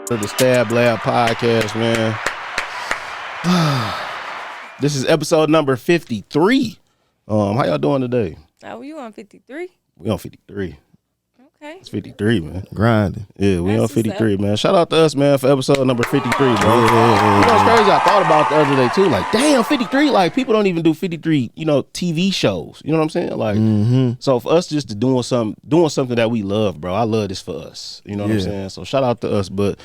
To the Stab Lab podcast, man. This is episode number 53. How y'all doing today? Oh, you on 53? We on 53. Okay. It's 53, man. Grinding. Yeah, we That's on 53, what's up. man. Shout out to us, man, for episode number 53, bro. You know what's crazy? I thought about the other day, too. Like, damn, 53. Like, people don't even do 53, TV shows. You know what I'm saying? Like, So for us just to doing something that we love, bro, I love this for us. You know what I'm saying? So shout out to us. But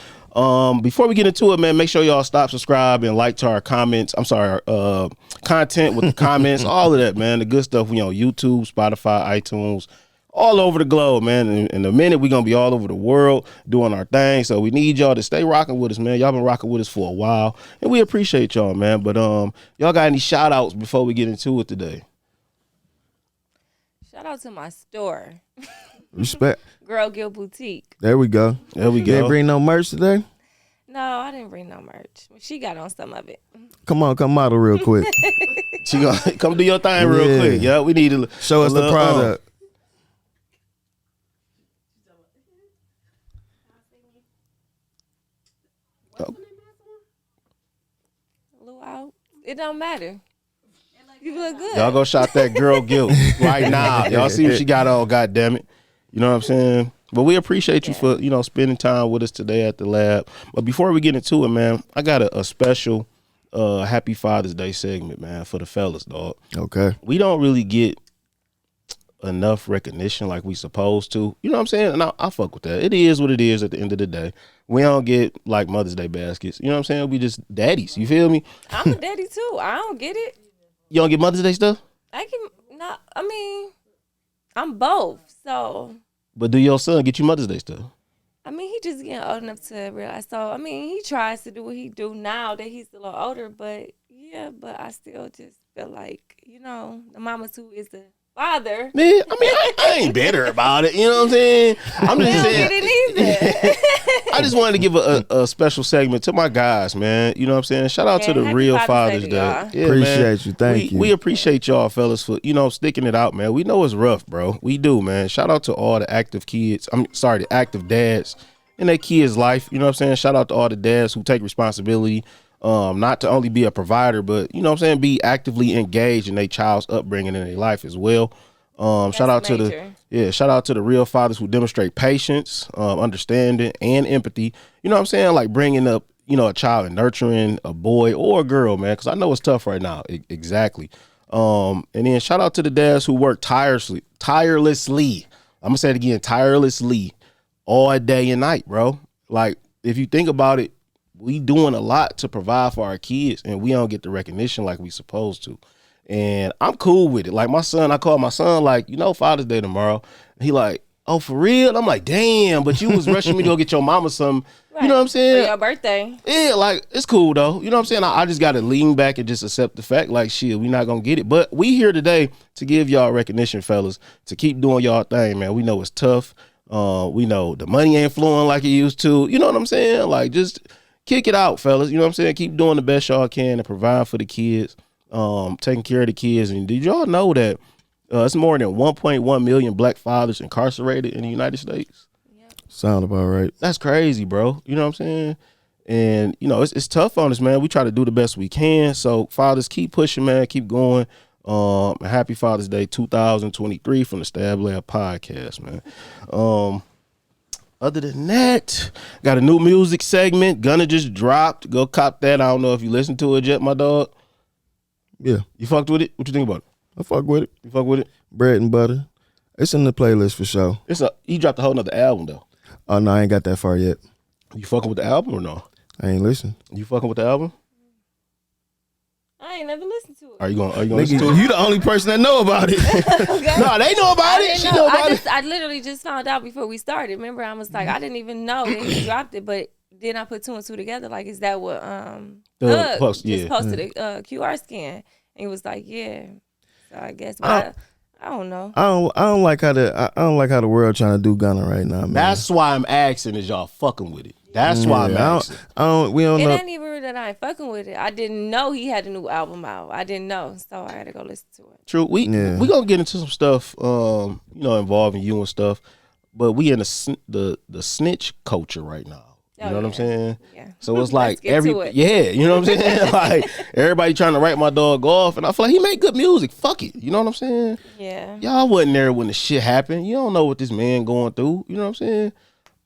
before we get into it, man, make sure y'all stop, subscribe, and like to our comments. I'm sorry, our content with the comments, all of that, man. The good stuff. We on YouTube, Spotify, iTunes, all over the globe, man. In a minute, we're going to be all over the world doing our thing. So we need y'all to stay rocking with us, man. Y'all been rocking with us for a while, and we appreciate y'all, man. But y'all got any shout outs before we get into it today? Shout out to my store, Respect. Girl Gill Boutique. There we go. There we You didn't go. bring no merch today? No, I didn't bring no merch. She got on some of it. Come model real quick. She gonna come do your thing real Yeah. quick. Yeah, we need to Show us the product. Luau. It don't matter. You look good. Y'all go shot that girl guilt right now. Y'all see what she got on, goddammit. You know what I'm saying? But we appreciate you for, spending time with us today at the lab. But before we get into it, man, I got a special Happy Father's Day segment, man, for the fellas, dog. Okay. We don't really get enough recognition like we supposed to. You know what I'm saying? And I fuck with that. It is what it is at the end of the day. We don't get like Mother's Day baskets. You know what I'm saying? We just daddies. You feel me? I'm a daddy too. I don't get it. You don't get Mother's Day stuff? I'm both. So, But do your son get you Mother's Day stuff? he just getting old enough to realize. So, he tries to do what he do now that he's a little older. But, but I still just feel like, the mamas who is the father. Man, I ain't bitter about it. You know what I'm saying? I'm just Don't saying. get it either. I just wanted to give a special segment to my guys, man. You know what I'm saying? Shout out to the Happy real Father's Father's Day Day. to y'all. Yeah, Appreciate man. you. Thank you. We appreciate y'all, fellas, for, sticking it out, man. We know it's rough, bro. We do, man. Shout out to all the active kids. The active dads in their kids' life. You know what I'm saying? Shout out to all the dads who take responsibility, not to only be a provider, but, be actively engaged in their child's upbringing in their life as well. Shout out major. shout out to the real fathers who demonstrate patience, understanding, and empathy. You know what I'm saying? Like bringing up, a child and nurturing a boy or a girl, man, because I know it's tough right now. Exactly. And then shout out to the dads who work tirelessly. I'm gonna say it again, tirelessly, all day and night, bro. Like if you think about it, we doing a lot to provide for our kids, and we don't get the recognition like we supposed to. And I'm cool with it. Like my son, I called my son like, Father's Day tomorrow. He like, oh, for real? I'm like, damn, but you was rushing me to go get your mama some. Right. You know what I'm saying? For your birthday. Yeah, like, it's cool, though. You know what I'm saying? I just got to lean back and just accept the fact, like, shit, we not going to get it. But we here today to give y'all recognition, fellas, to keep doing y'all thing, man. We know it's tough. We know the money ain't flowing like it used to. You know what I'm saying? Like, just kick it out, fellas. You know what I'm saying? Keep doing the best y'all can and provide for the kids. Taking care of the kids. And did y'all know that it's more than 1.1 million black fathers incarcerated in the United States? Sound about right. That's crazy, bro. You know what I'm saying? And, it's tough on us, man. We try to do the best we can. So, fathers, keep pushing, man. Keep going. Happy Father's Day 2023 from the Stab Lab podcast, man. Other than that, got a new music segment. Gunna just dropped. Go cop that. I don't know if you listened to it yet, my dog. Yeah. You fucked with it? What you think about it? I fuck with it. You fuck with it? Bread and butter. It's in the playlist for sure. He dropped a whole nother album though. Oh, no, I ain't got that far yet. You fucking with the album or no? I ain't listen. You fucking with the album? I ain't never listened to it. Are you gonna listen to it? You the only person that know about it. Okay. No, they know about it. She know about it. I literally just found out before we started. Remember, I was like, I didn't even know that he dropped it, but then I put two and two together. Like, is that what Doug just posted a QR scan? And he was like, yeah. So I guess, but I don't know. I don't like how the world trying to do Gunna right now, man. That's why I'm asking, is y'all fucking with it? That's why I'm asking. We don't It know. ain't even that I ain't fucking with it. I didn't know he had a new album out. I didn't know, so I had to go listen to it. True. We gonna get into some stuff, involving you and stuff. But we in the snitch culture right now. You know what I'm saying? Yeah. So it's like you know what I'm saying? Like everybody trying to write my dog off, and I feel like he make good music. Fuck it. You know what I'm saying? Yeah. Y'all wasn't there when the shit happened. You don't know what this man going through. You know what I'm saying?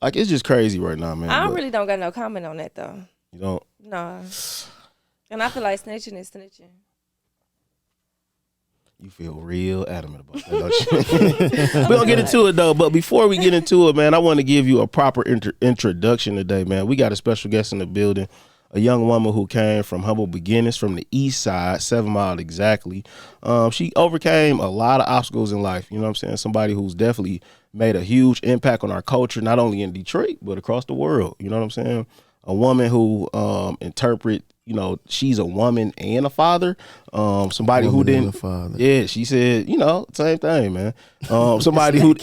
Like it's just crazy right now, man. I really don't got no comment on that though. You don't? No. And I feel like snitching is snitching. You feel real adamant about that, don't you? We're going to get into it, though. But before we get into it, man, I want to give you a proper introduction today, man. We got a special guest in the building, a young woman who came from humble beginnings from the east side, 7 Mile exactly. She overcame a lot of obstacles in life. You know what I'm saying? Somebody who's definitely made a huge impact on our culture, not only in Detroit, but across the world. You know what I'm saying? A woman who interpret, you know, she's a woman and a father. Somebody who didn't. Yeah, she said, you know, same thing, man. Somebody who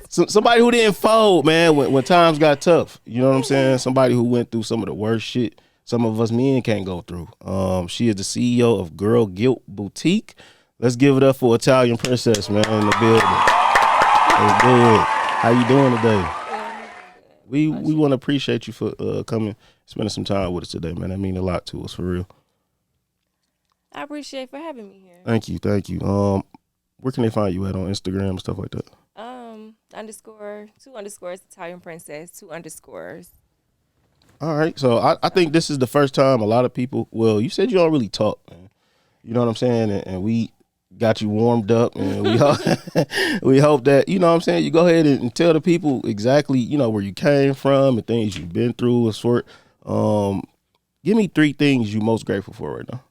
somebody who didn't fold, man, when times got tough. You know what I'm saying? Somebody who went through some of the worst shit some of us men can't go through. She is the CEO of Girl Guilt Boutique. Let's give it up for Italian Princess, man, in the building. Good. How you doing today? We want to appreciate you for coming, spending some time with us today, man. That means a lot to us, for real. I appreciate for having me here. Thank you. Where can they find you at on Instagram and stuff like that? _2_ Italian Princess 2_. All right, so I think this is the first time a lot of people. Well, you said you don't really talk, man. You know what I'm saying, and we got you warmed up, and we hope, we hope that, you know what I'm saying, you go ahead and tell the people exactly, you know, where you came from and things you've been through. Give me 3 things you're most grateful for right now.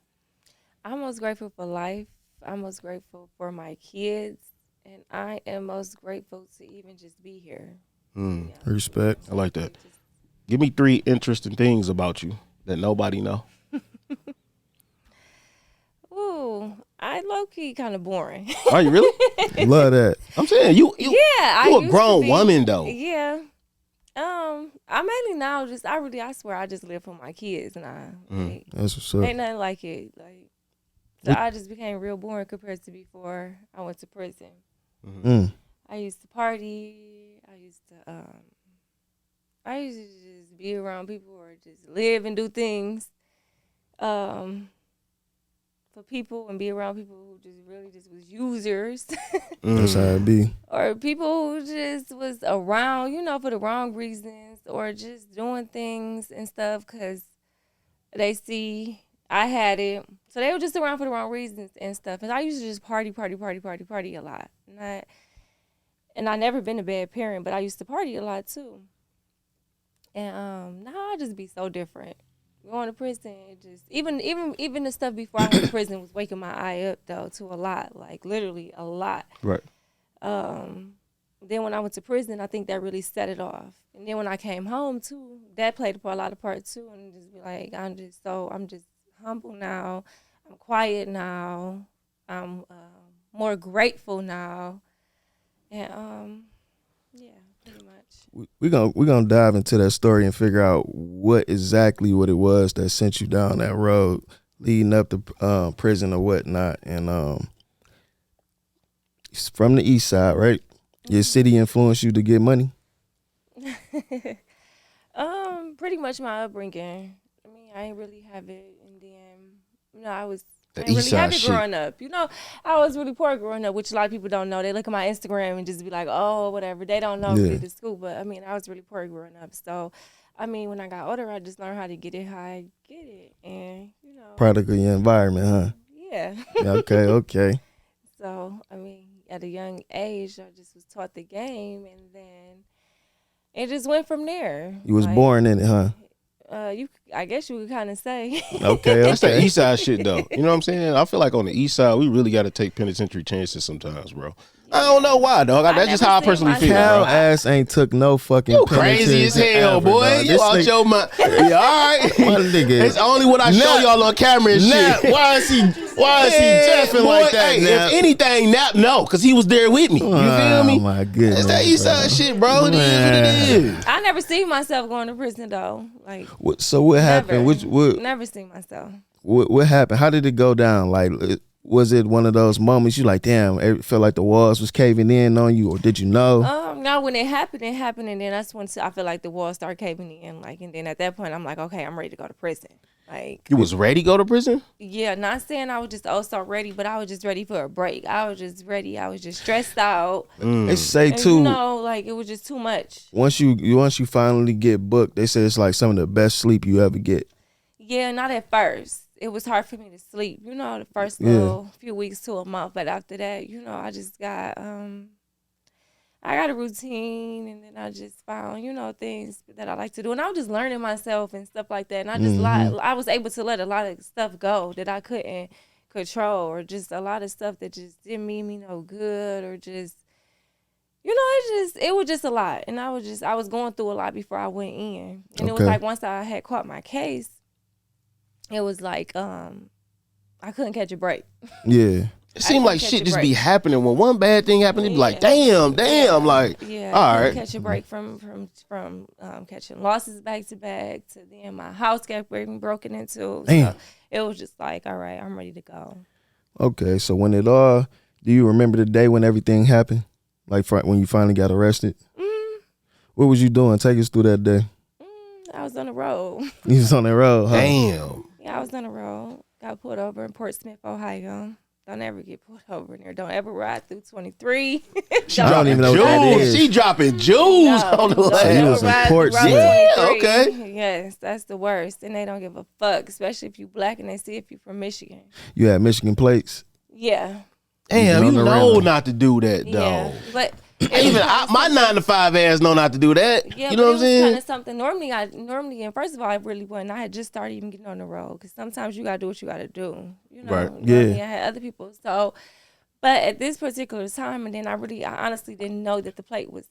I'm most grateful for life. I'm most grateful for my kids, and I am most grateful to even just be here. Respect. I like that. Give me 3 interesting things about you that nobody know. Ooh, I low-key kind of boring. Are you really? Love that. I'm saying you a grown woman though. Yeah. I mainly now I swear I just live for my kids, and That's what's up. ain't nothing like it. Like, so I just became real boring compared to before I went to prison. I used to party. I used to just be around people or just live and do things for people and be around people who just really just was users. That's how it be. Or people who just was around, you know, for the wrong reasons, or just doing things and stuff because they see I had it. So they were just around for the wrong reasons and stuff. And I used to just party a lot. And I never been a bad parent, but I used to party a lot too. And now I just be so different. Going to prison, it just even the stuff before I went to prison was waking my eye up though to a lot, like literally a lot. Right. Then when I went to prison, I think that really set it off. And then when I came home too, that played a lot of part too. And just be like, I'm just humble now. I'm quiet now. I'm more grateful now. And yeah, pretty much. We're gonna dive into that story and figure out what it was that sent you down that road leading up to prison or whatnot. And it's from the east side, right? Your city influenced you to get money? Pretty much my upbringing. I mean, I ain't really have it, and then, you know, I The didn't east really have side it shit. growing up. You know, I was really poor growing up, which a lot of people don't know. They look at my Instagram and just be like, oh, whatever. They don't know me to school. But, I mean, I was really poor growing up. So, I mean, when I got older, I just learned how to get it, how I get it. And, you know. Product of your environment, huh? Yeah. Okay. So, I mean, at a young age, I just was taught the game. And then it just went from there. You was born in it, huh? I guess you could kind of say. Okay. That's that east side shit though. You know what I'm saying? I feel like on the east side, we really got to take penitentiary chances sometimes, bro. I don't know why, dog. That's just how I personally feel, Cal bro. ass ain't took no fucking You crazy as hell, ever, boy. dog. You out your mind. Yeah, all right. My nigga. It's only what I show y'all on camera and shit. Why is he jeffing like that hey, now? If anything, no, because he was there with me. You feel me? Oh, my goodness. It's that east side shit, bro. It is what it is. I never see myself going to prison though. Like, So what happened? never. Never see myself. What happened? How did it go down? Like, was it one of those moments you like, damn, it felt like the walls was caving in on you, or did you know? No, when it happened, and then that's when I feel like the walls started caving in, like, and then at that point, I'm like, okay, I'm ready to go to prison. Like, you was ready to go to prison? Yeah, not saying I was just so ready, but I was just ready for a break. I was just ready. I was just stressed out. They say and, too, like, it was just too much. Once you finally get booked, they say it's like some of the best sleep you ever get. Yeah, not at first. It was hard for me to sleep, the first little few weeks to a month. But after that, I just got I got a routine, and then I just found, things that I like to do. And I was just learning myself and stuff like that. And I just I was able to let a lot of stuff go that I couldn't control, or just a lot of stuff that just didn't mean me no good, or just, it was just a lot. And I was going through a lot before I went in. And it was like once I had caught my case, it was like I couldn't catch a break. Yeah. It seemed like shit just be happening. When one bad thing happened, it'd be like, damn, like, all right. Catch a break from catching losses back to back, to then my house kept getting broken into. Damn. So it was just like, all right, I'm ready to go. Okay, so do you remember the day when everything happened? Like when you finally got arrested? What was you doing? Take us through that day. I was on the road. You was on the road, huh? Damn. Yeah, I was on the road. Got pulled over in Portsmouth, Ohio. Don't ever get pulled over in there. Don't ever ride through 23. I don't even know what that is. She dropping jewels on the So you was in Portsmouth. Yeah, okay. Yes, that's the worst. And they don't give a fuck, especially if you black and they see if you from Michigan. You had Michigan plates? Yeah. Damn, you know not to do that, though. Yeah, but even my 9-to-5 ass know not to do that. Yeah, you know what I'm saying? Kind of something. Normally, and first of all, I really wasn't. I had just started even getting on the road, because sometimes you gotta do what you gotta do. Right. Normally I had other people. So, but at this particular time, and then I honestly didn't know that the plate was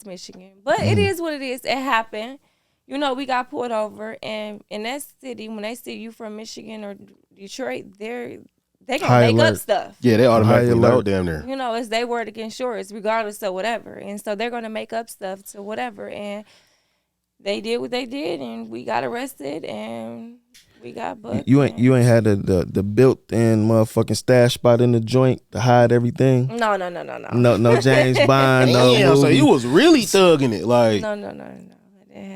Michigan. But it is what it is. It happened. We got pulled over, and in that city, when they see you from Michigan or Detroit, they gonna make up stuff. Yeah, they automatically know damn near. It's their word against yours, regardless of whatever. And so they're gonna make up stuff to whatever. And they did what they did, and we got arrested, and we got booked. You ain't had the built-in motherfucking stash spot in the joint to hide everything? No. No James Bond, no movie. So you was really thugging it, like. No.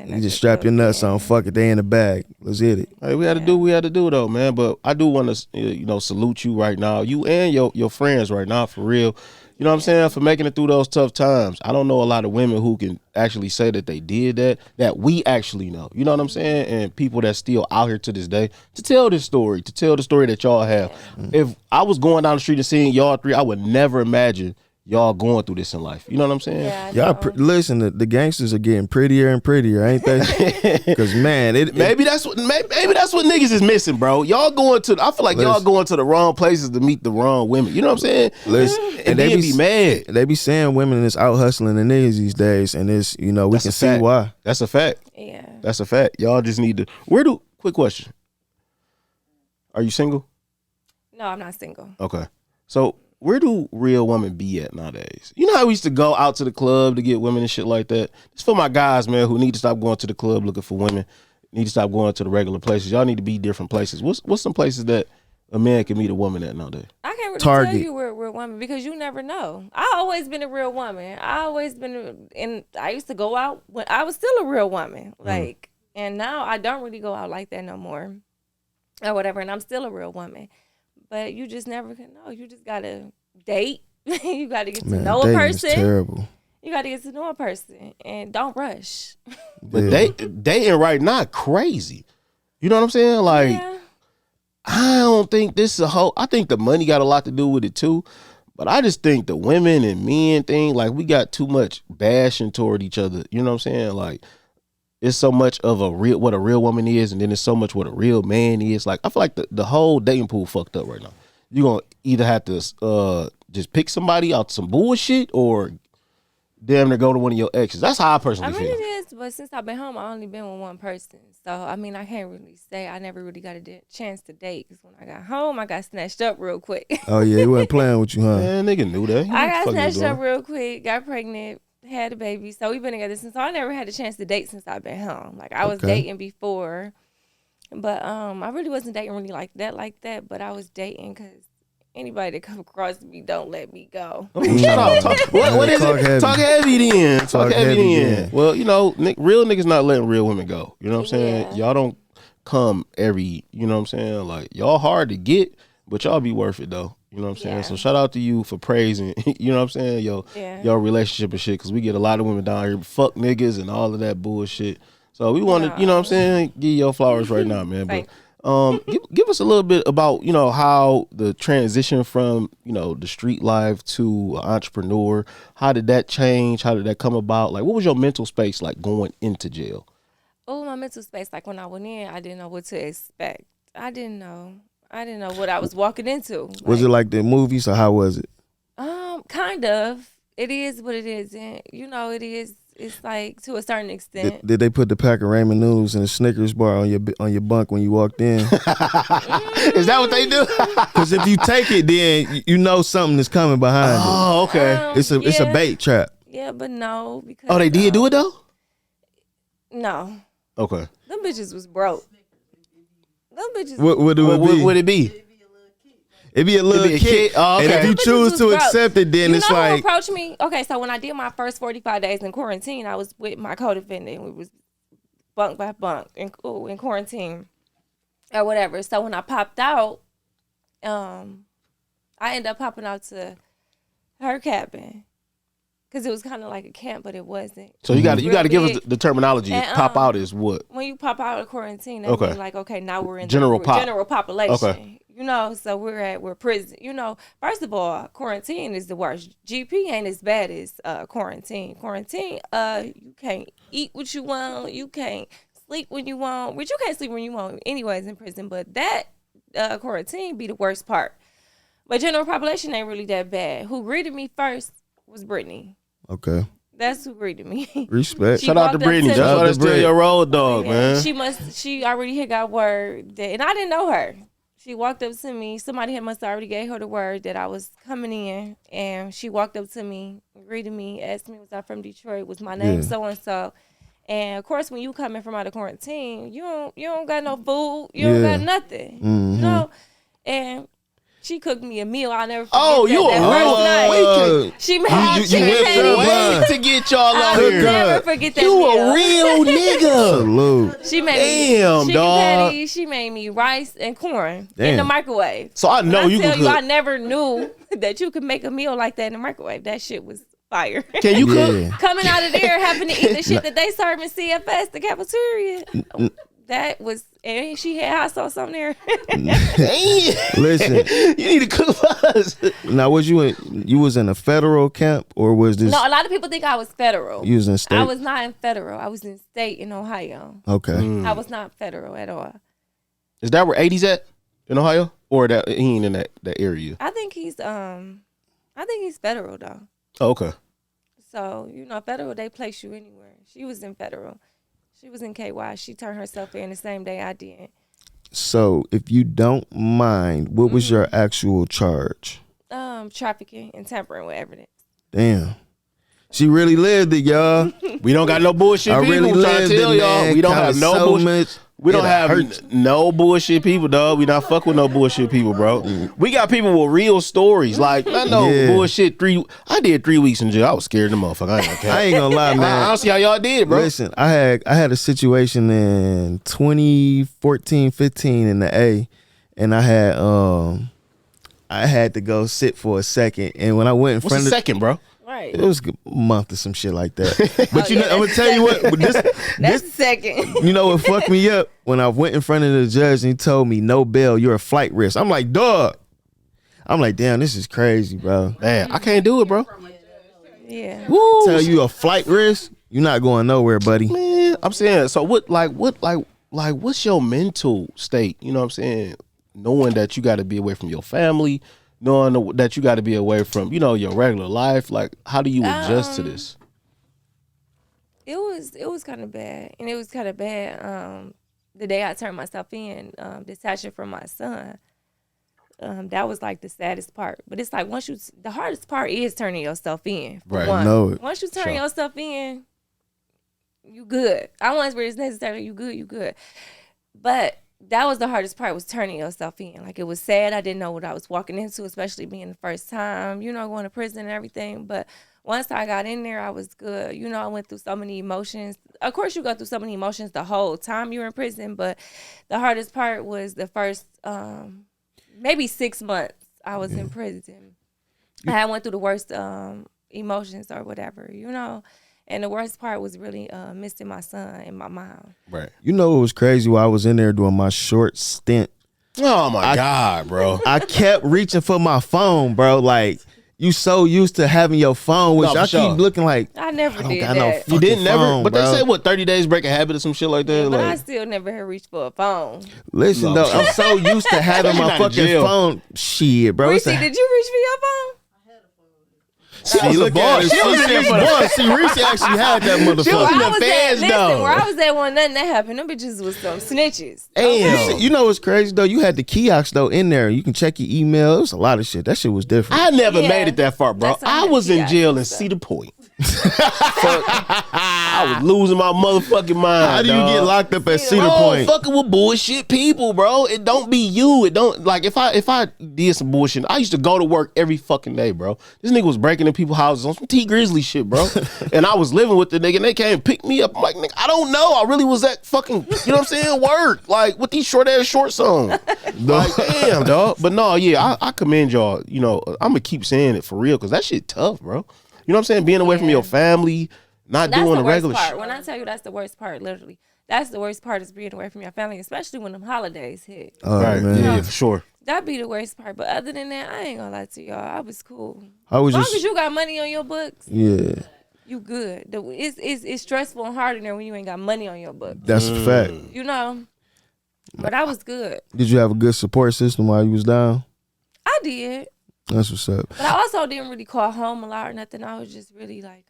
You just strap your nuts on. Fuck it, they in the bag. Let's hit it. Hey, we had to do though, man. But I do want to, salute you right now, you and your friends right now, for real. You know what I'm saying? For making it through those tough times. I don't know a lot of women who can actually say that they did that we actually know. You know what I'm saying? And people that's still out here to this day to tell the story that y'all have. If I was going down the street and seeing y'all three, I would never imagine y'all going through this in life. You know what I'm saying? Yeah, listen, the gangsters are getting prettier and prettier, ain't they? Because man, maybe that's what niggas is missing, bro. Y'all going to y'all going to the wrong places to meet the wrong women. You know what I'm saying? Listen, and they be mad. They be saying women is out hustling the niggas these days, and it's we can see why. That's a fact. Yeah, that's a fact. Y'all just need to. Quick question. Are you single? No, I'm not single. Okay, so. Where do real women be at nowadays? You know how we used to go out to the club to get women and shit like that? It's for my guys, man, who need to stop going to the club looking for women. Need to stop going to the regular places. Y'all need to be different places. What's some places that a man can meet a woman at nowadays? I can't really tell you we're a real woman, because you never know. I always been a real woman. I used to go out when I was still a real woman. And now I don't really go out like that no more, or whatever. And I'm still a real woman. But you just never can know. You just gotta date. You gotta get to know a person. Terrible. You gotta get to know a person, and don't rush. But dating right now crazy. You know what I'm saying? Like, I don't think this is I think the money got a lot to do with it too. But I just think the women and men thing, like, we got too much bashing toward each other. You know what I'm saying? Like, it's so much of what a real woman is, and then it's so much what a real man is. Like, I feel like the whole dating pool fucked up right now. You're going to either have to just pick somebody out some bullshit, or damn near go to one of your exes. That's how I personally feel. It is, but since I've been home, I've only been with one person. So, I can't really say I never really got a chance to date, because when I got home, I got snatched up real quick. Oh, yeah, he wasn't playing with you, huh? Man, nigga knew that. I got snatched up real quick, got pregnant, had a baby. So we've been together since. So I never had a chance to date since I've been home. Like, I was dating before But I really wasn't dating really like that. But I was dating because anybody that come across me don't let me go. Shut up. What is it? Heavy. Talk heavy then. Talk heavy then. then. Well, you know, real niggas not letting real women go. You know what I'm saying? Yeah. Y'all don't come every, you know what I'm saying? Like, y'all hard to get, but y'all be worth it though. You know what I'm saying? Yeah. So shout out to you for praising, you know what I'm saying? Your relationship and shit, because we get a lot of women down here, fuck niggas and all of that bullshit. So we want to, you know what I'm saying, give you your flowers right now, man. But give us a little bit about, you know, how the transition from, you know, the street life to an entrepreneur, how did that change? How did that come about? Like, what was your mental space like going into jail? Oh, my mental space, like when I went in, I didn't know what to expect. I didn't know what I was walking into. Like, Was it like the movies, or how was it? Kind of. It is what it is, and you know, it is. It's like to a certain extent. Did they put the pack of ramen noodles and a Snickers bar on your bunk when you walked in? Is that what they do? Because if you take it, then you know something is coming behind it. Oh, okay. It's a bait trap. Yeah, but no, because Oh, they did do it though? No, Okay. them bitches was broke. Them bitches. What would it What be? would it be? It'd be a little It'd be a kick. kick. Oh, okay. And if you Them bitches choose was to broke. accept it, then You it's know who like, approached me? Okay, so when I did my first 45 days in quarantine, I was with my co-defendant. We was bunk by bunk in quarantine or whatever. So when I popped out, I ended up popping out to her cabin because it was kind of like a camp, but it wasn't. So you got to give us big. the terminology. And, Pop out is what? When you pop out of quarantine, that Okay. means like, okay, now we're in General the pop. general population. Okay. You know, so we're prison. You know, first of all, quarantine is the worst. GP ain't as bad as quarantine. Quarantine, you can't eat what you want. You can't sleep when you want. Which you can't sleep when you want anyways in prison. But that quarantine be the worst part. But general population ain't really that bad. Who greeted me first was Brittany. okay, That's who greeted me. respect. She Shout out to walked up Brittany. to Shout me. out to still your road dog, man. She already had got word that, and I didn't know her. She walked up to me. Somebody must already gave her the word that I was coming in, and she walked up to me, greeted me, asked me was I from Detroit, was my name so and so. And of course, when you coming from out of quarantine, you don't got no food, you don't got nothing, you know. And she cooked me a meal. I'll never forget that first night. She made chicken patties to get y'all I'll out here. never forget that You meal. a real nigga. Salute. She made me Damn, chicken dog. patties. She made me rice and corn in the microwave. So I know When you I tell can you, cook. I never knew that you could make a meal like that in the microwave. That shit was fire. Can you cook? Yeah. Coming out of there, having to eat the shit that they serve in CFS, the cafeteria. That was, and she had hot sauce on there. Damn. Listen, You need to cook for us. now was you was in a federal camp, or was this? No, a lot of people think I was federal. You was in state. I was not in federal. I was in state in Ohio. Okay. I was not federal at all. Is that where 80's at in Ohio, or that he ain't in that area? I think he's federal though. Oh, okay. So, you know, federal, they place you anywhere. She was in federal. She was in KY. She turned herself in the same day I did. So, if you don't mind, what was your actual charge? Trafficking and tampering with evidence. Damn. She really lived it, y'all. We don't got no bullshit I people. really I'm trying lived to tell it, y'all. man. We don't Kinda have no so bullshit. much. We don't It have hurts. no bullshit people, dog. We not fuck with no bullshit people, bro. We got people with real stories. Like, I know Yeah. bullshit. I did 3 weeks in jail. I was scared of the motherfucker. I ain't gonna lie, I man. don't see how y'all did, bro. Listen, I had a situation in 2014, 15 in the A, and I had to go sit for a second. And when I went in What's front the of second, bro? Right. it was a month or some shit like that. But Oh, yeah, I'm gonna tell you what, That's this the second. you know what fucked me up? When I went in front of the judge and he told me no bail, you're a flight risk. I'm like, dog. I'm like, damn, this is crazy, bro. Man, I can't do it, bro. Yeah. Woo. Tell you a flight risk, you're not going nowhere, buddy. Man, I'm saying, so what's your mental state? You know what I'm saying? Knowing that you got to be away from your family, knowing that you got to be away from, you know, your regular life. Like, how do you adjust to this? It was kind of bad. And it was kind of bad the day I turned myself in, detaching from my son. That was like the saddest part. But it's like the hardest part is turning yourself in. Right. One. Know it. Once you turn Sure. yourself in, you good. I want to say it's necessary. You good. But that was the hardest part, was turning yourself in. Like, it was sad. I didn't know what I was walking into, especially being the first time, you know, going to prison and everything. But once I got in there, I was good. You know, I went through so many emotions. Of course, you go through so many emotions the whole time you're in prison, but the hardest part was the first maybe 6 months I was in prison. I went through the worst emotions or whatever, you know. And the worst part was really missing my son and my mom. Right. You know what was crazy? While I was in there doing my short stint. Oh my God, bro. I kept reaching for my phone, bro. Like, you so used to having your phone, which I keep looking like, I never did got that. No you didn't never, phone, but bro. they say what, 30 days break a habit or some shit like that. Yeah, like, but I still never had reached for a phone. Listen though, I'm so used to having my fucking phone. Shit, bro. Reese, did you reach for your phone? She was a boss. She was in for the See, Reese actually had that motherfucker. She was in the fans, though. Where I was at, when nothing that happened, them bitches was some snitches. Damn. You know what's crazy though? You had the kiosks though in there. You can check your email. It was a lot of shit. That shit was different. I never made it that far, bro. I was in jail in Cedar Point. I was losing my motherfucking mind. How do you get locked up at Cedar Point? Fucking with bullshit people, bro. It don't be you. It don't, like, if I did some bullshit, I used to go to work every fucking day, bro. This nigga was breaking in people's houses on some T Grizzly shit, bro. And I was living with the nigga, and they came and picked me up. I'm like, nigga, I don't know. I really was at fucking, you know what I'm saying, work, like, with these short ass shorts on. Like, damn, dog. But no, yeah, I commend y'all. You know, I'm gonna keep saying it for real, because that shit tough, bro. You know what I'm saying? Being away from your family, not doing the regular shit. When I tell you that's the worst part, literally, that's the worst part, is being away from your family, especially when them holidays hit. Right, man. Yeah, for sure. That'd be the worst part. But other than that, I ain't gonna lie to y'all. I was cool. As long as you got money on your books, yeah, you good. It's stressful and hard in there when you ain't got money on your books. That's a fact. You know? But I was good. Did you have a good support system while you was down? I did. That's what's up. But I also didn't really call home a lot or nothing. I was just really like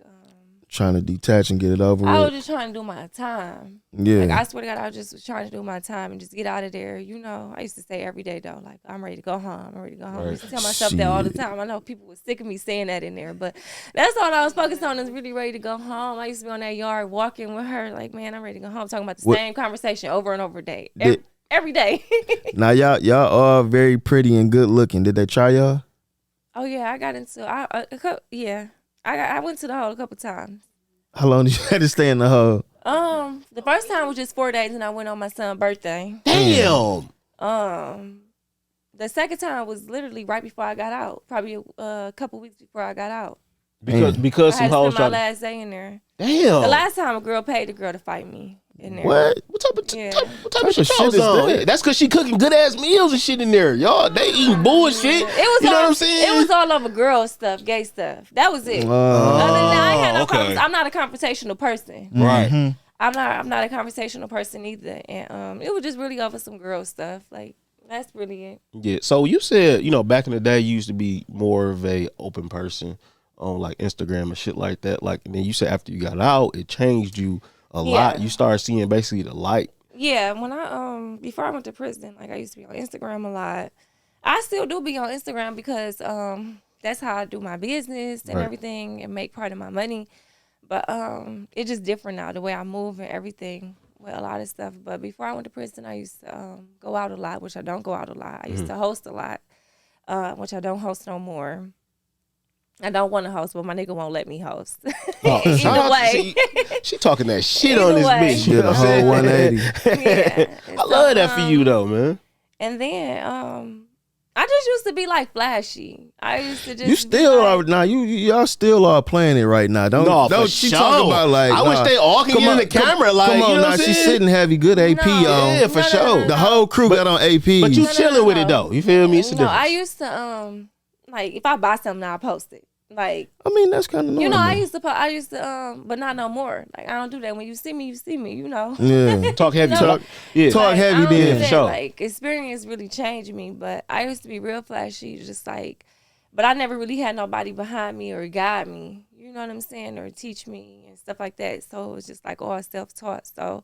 trying to detach and get it over with. I was just trying to do my time. Yeah. Like, I swear to God, I was just trying to do my time and just get out of there. You know, I used to say every day though, like, I'm ready to go home. I'm ready to go home. Right. I used to tell myself that all the time. I know people were sick of me saying that in there, but that's all I was focused on, is really ready to go home. I used to be on that yard walking with her, like, man, I'm ready to go home, talking about the same conversation over and over a day. Every day. Now y'all are very pretty and good looking. Did they try y'all? Oh yeah, I got into I went to the hole a couple times. How long did you have to stay in the hole? The first time was just 4 days, and I went on my son's birthday. Damn. The second time was literally right before I got out, probably a couple weeks before I got out. Because I had some hoes spent my last day in there. Damn. The last time a girl paid the girl to fight me in there. What? What type of shit is on? that? That's because she cooking good ass meals and shit in there. Y'all, they eating bullshit. It was you know what I'm saying? It was all over girl stuff, gay stuff. That was it. Other than that, I ain't had no problems. I'm not a confrontational person. Right. Mm-hmm. I'm not a conversational person either. And it was just really over some girl stuff. Like, that's really it. Yeah. So you said, you know, back in the day you used to be more of a open person on like Instagram and shit like that. Like, and then you said after you got out, it changed you a lot. You started seeing basically the light. Yeah, when I before I went to prison, like, I used to be on Instagram a lot. I still do be on Instagram because that's how I do my business and everything and make part of my money. But it's just different now, the way I move and everything with a lot of stuff. But before I went to prison, I used to go out a lot, which I don't go out a lot. I used to host a lot, which I don't host no more. I don't want to host, but my nigga won't let me host. Either way. She talking that shit on this bitch. She did a whole 180. Yeah. I love that for you though, man. And then I just used to be like flashy. I used to just You still are now. Y'all still are playing it right now. Don't she talk about like? I wish they all can get in the camera. Like, come on, you know now what I'm she's saying? sitting heavy, good AP on. Yeah, for sure. The whole crew got on AP. But you chilling with it though. You feel me? It's a difference. I used to like, if I buy something, I'll post it. Like, I mean, that's kind of normal. You know, I used to, but not no more. Like, I don't do that. When you see me, you know. Yeah. Talk heavy. Talk heavy I don't do then. that. Sure. Like, experience really changed me. But I used to be real flashy, just like, but I never really had nobody behind me or guide me. You know what I'm saying? Or teach me and stuff like that. So it was just like all self-taught. So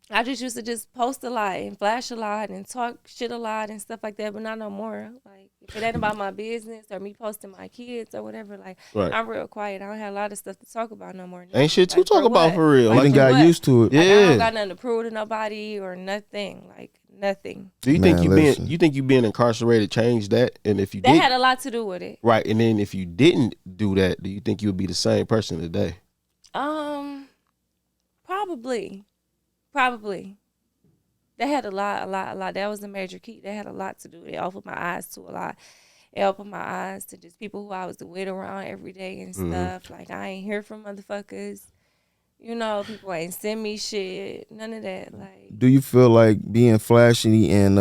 I just used to just post a lot and flash a lot and talk shit a lot and stuff like that, but not no more. Like, if it ain't about my business or me posting my kids or whatever, like, I'm real quiet. I don't have a lot of stuff to talk about no more. Ain't shit to talk about for real. Like, got used to it. Like, I don't got nothing to prove to nobody or nothing. Like, nothing. Do you think you think you being incarcerated changed that? And if you that had a lot to do with it. Right. And then if you didn't do that, do you think you would be the same person today? Probably. That had a lot. That was a major key. That had a lot to do. It opened my eyes to a lot. It opened my eyes to just people who I was with around every day and stuff. Like, I ain't hear from motherfuckers. You know, people ain't send me shit. None of that. Like, do you feel like being flashy and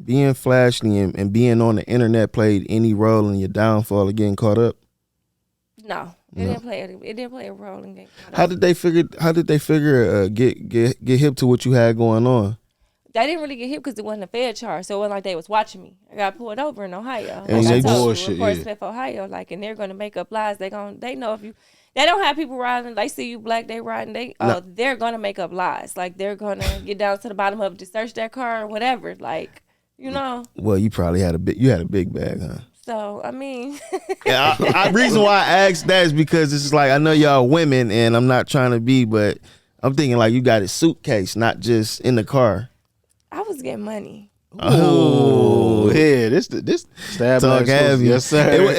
being on the internet played any role in your downfall or getting caught up? No. It didn't play a role in getting caught up. How did they figure get hip to what you had going on? They didn't really get hip because it wasn't a Fed charge, so it wasn't like they was watching me. I got pulled over in Ohio. And like they bullshit, Smith, Ohio. Like, and they're gonna make up lies. They know if you. They don't have people riding. They see you black, they riding. They're gonna make up lies. Like, they're gonna get down to the bottom of it to search that car or whatever. Like, you know. Well, you probably had a big bag, huh? So, I mean. Yeah, reason why I asked that is because it's like, I know y'all women, and I'm not trying to be, but I'm thinking like you got a suitcase, not just in the car. I was getting money. Oh, yeah, this stab talk heavy. Yes, sir. I was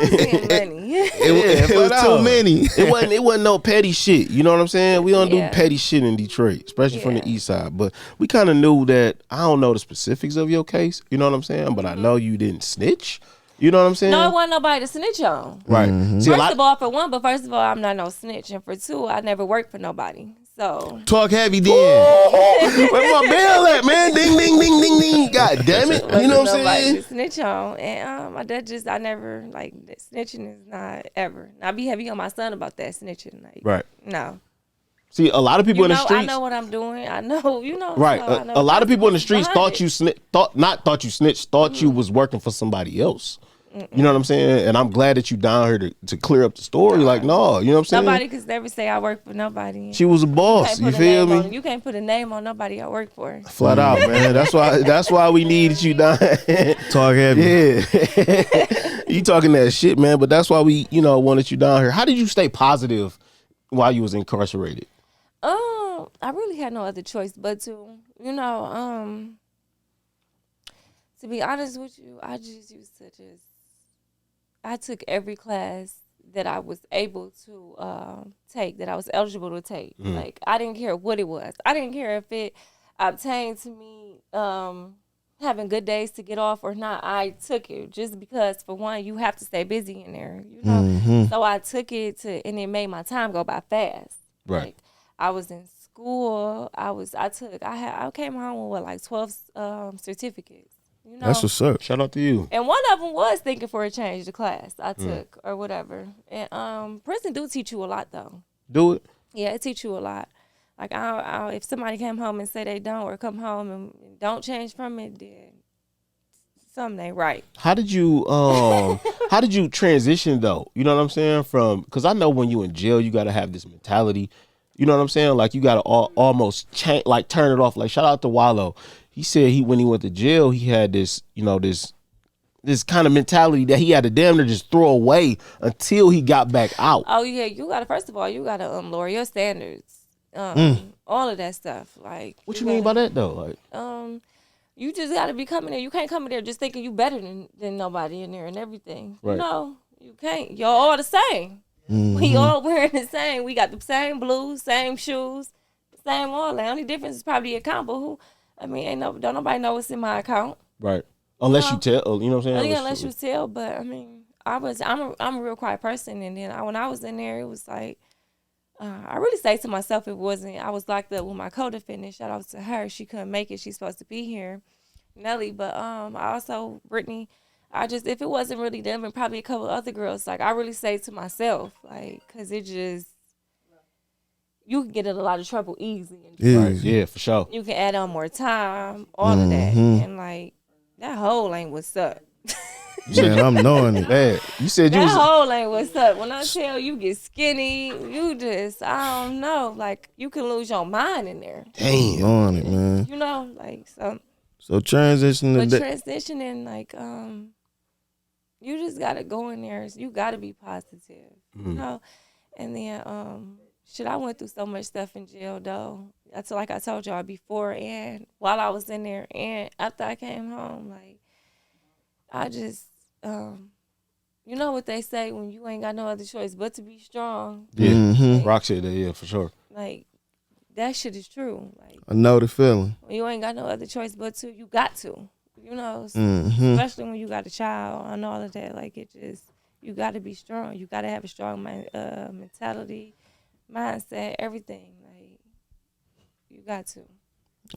getting money. It was too many. It wasn't no petty shit. You know what I'm saying? We don't do petty shit in Detroit, especially from the east side. But we kind of knew that. I don't know the specifics of your case. You know what I'm saying? But I know you didn't snitch. You know what I'm saying? No, it wasn't nobody to snitch on. Right. First of all, I'm not no snitch. And for two, I never worked for nobody. So talk heavy then. Where my bell at, man? Ding, ding, ding, ding, ding. God damn it. You know what I'm saying? To snitch on. And I never, like, snitching is not ever. I be heavy on my son about that snitching. Like, right. No. See, a lot of people in the streets. I know what I'm doing. I know, you know. Right. So a lot of people in the streets thought you snitched, thought you was working for somebody else. You know what I'm saying? And I'm glad that you down here to clear up the story. Like, no, you know what I'm saying? Nobody could never say I work for nobody. She was a boss. You feel me? You can't put a name on nobody I work for. Flat out, man. That's why we needed you down. Talk heavy. Yeah. You talking that shit, man. But that's why we, wanted you down here. How did you stay positive while you was incarcerated? I really had no other choice but to, to be honest with you, I just used to I took every class that I was able to take, that I was eligible to take. Like, I didn't care what it was. I didn't care if it obtained to me having good days to get off or not. I took it just because, for one, you have to stay busy in there, So I took it and it made my time go by fast. Right. Like, I was in school. I came home with like 12 certificates. That's what's up. Shout out to you. And one of them was thinking for a change, the class I took or whatever. And prison do teach you a lot, though. Do it? Yeah, it teach you a lot. Like, if somebody came home and say they don't, or come home and don't change from it, then something ain't right. How did you transition, though? You know what I'm saying? Because I know when you in jail, you got to have this mentality. You know what I'm saying? Like, you got to almost change, like, turn it off. Like, shout out to Wallow. He said when he went to jail, he had this, this kind of mentality that he had to damn near just throw away until he got back out. Oh yeah, first of all, you gotta lower your standards, all of that stuff. Like, what you mean by that though? Like, you just gotta be coming there. You can't come in there just thinking you better than nobody in there and everything. Right. You can't. Y'all all the same. We all wearing the same. We got the same blues, same shoes, same all. The only difference is probably your account, but don't nobody know what's in my account. Right. Unless you tell, you know what I'm saying? Unless you tell, but I'm a real quiet person, and then when I was in there, it was like, I really say to myself, I was locked up with my co-defendant. Shout out to her. She couldn't make it. She's supposed to be here, Nelly. But I also, Brittany, if it wasn't really them and probably a couple other girls, like, I really say to myself, like, because it just, you can get in a lot of trouble easy. Yeah, for sure. You can add on more time, all of that. And, like, that hole ain't what's up. Man, I'm knowing it. Man, you said you that was hole ain't what's up. When I tell you get skinny, you just, I don't know, like you can lose your mind in there. damn Knowing it, man. You know, like so. So transitioning But to transitioning, like, you just gotta go in there. You gotta be positive, you know. And then, shit, I went through so much stuff in jail though. That's like I told y'all before and while I was in there and after I came home, like, I just, you know what they say when you ain't got no other choice but to be strong. Yeah, like, Rock said that. Yeah, for sure. Like that shit is true. Like I know the feeling. when you ain't got no other choice but to, you got to. You know, especially when you got a child and all of that. Like it just, you got to be strong. You got to have a strong mentality, mindset, everything. Like you got to.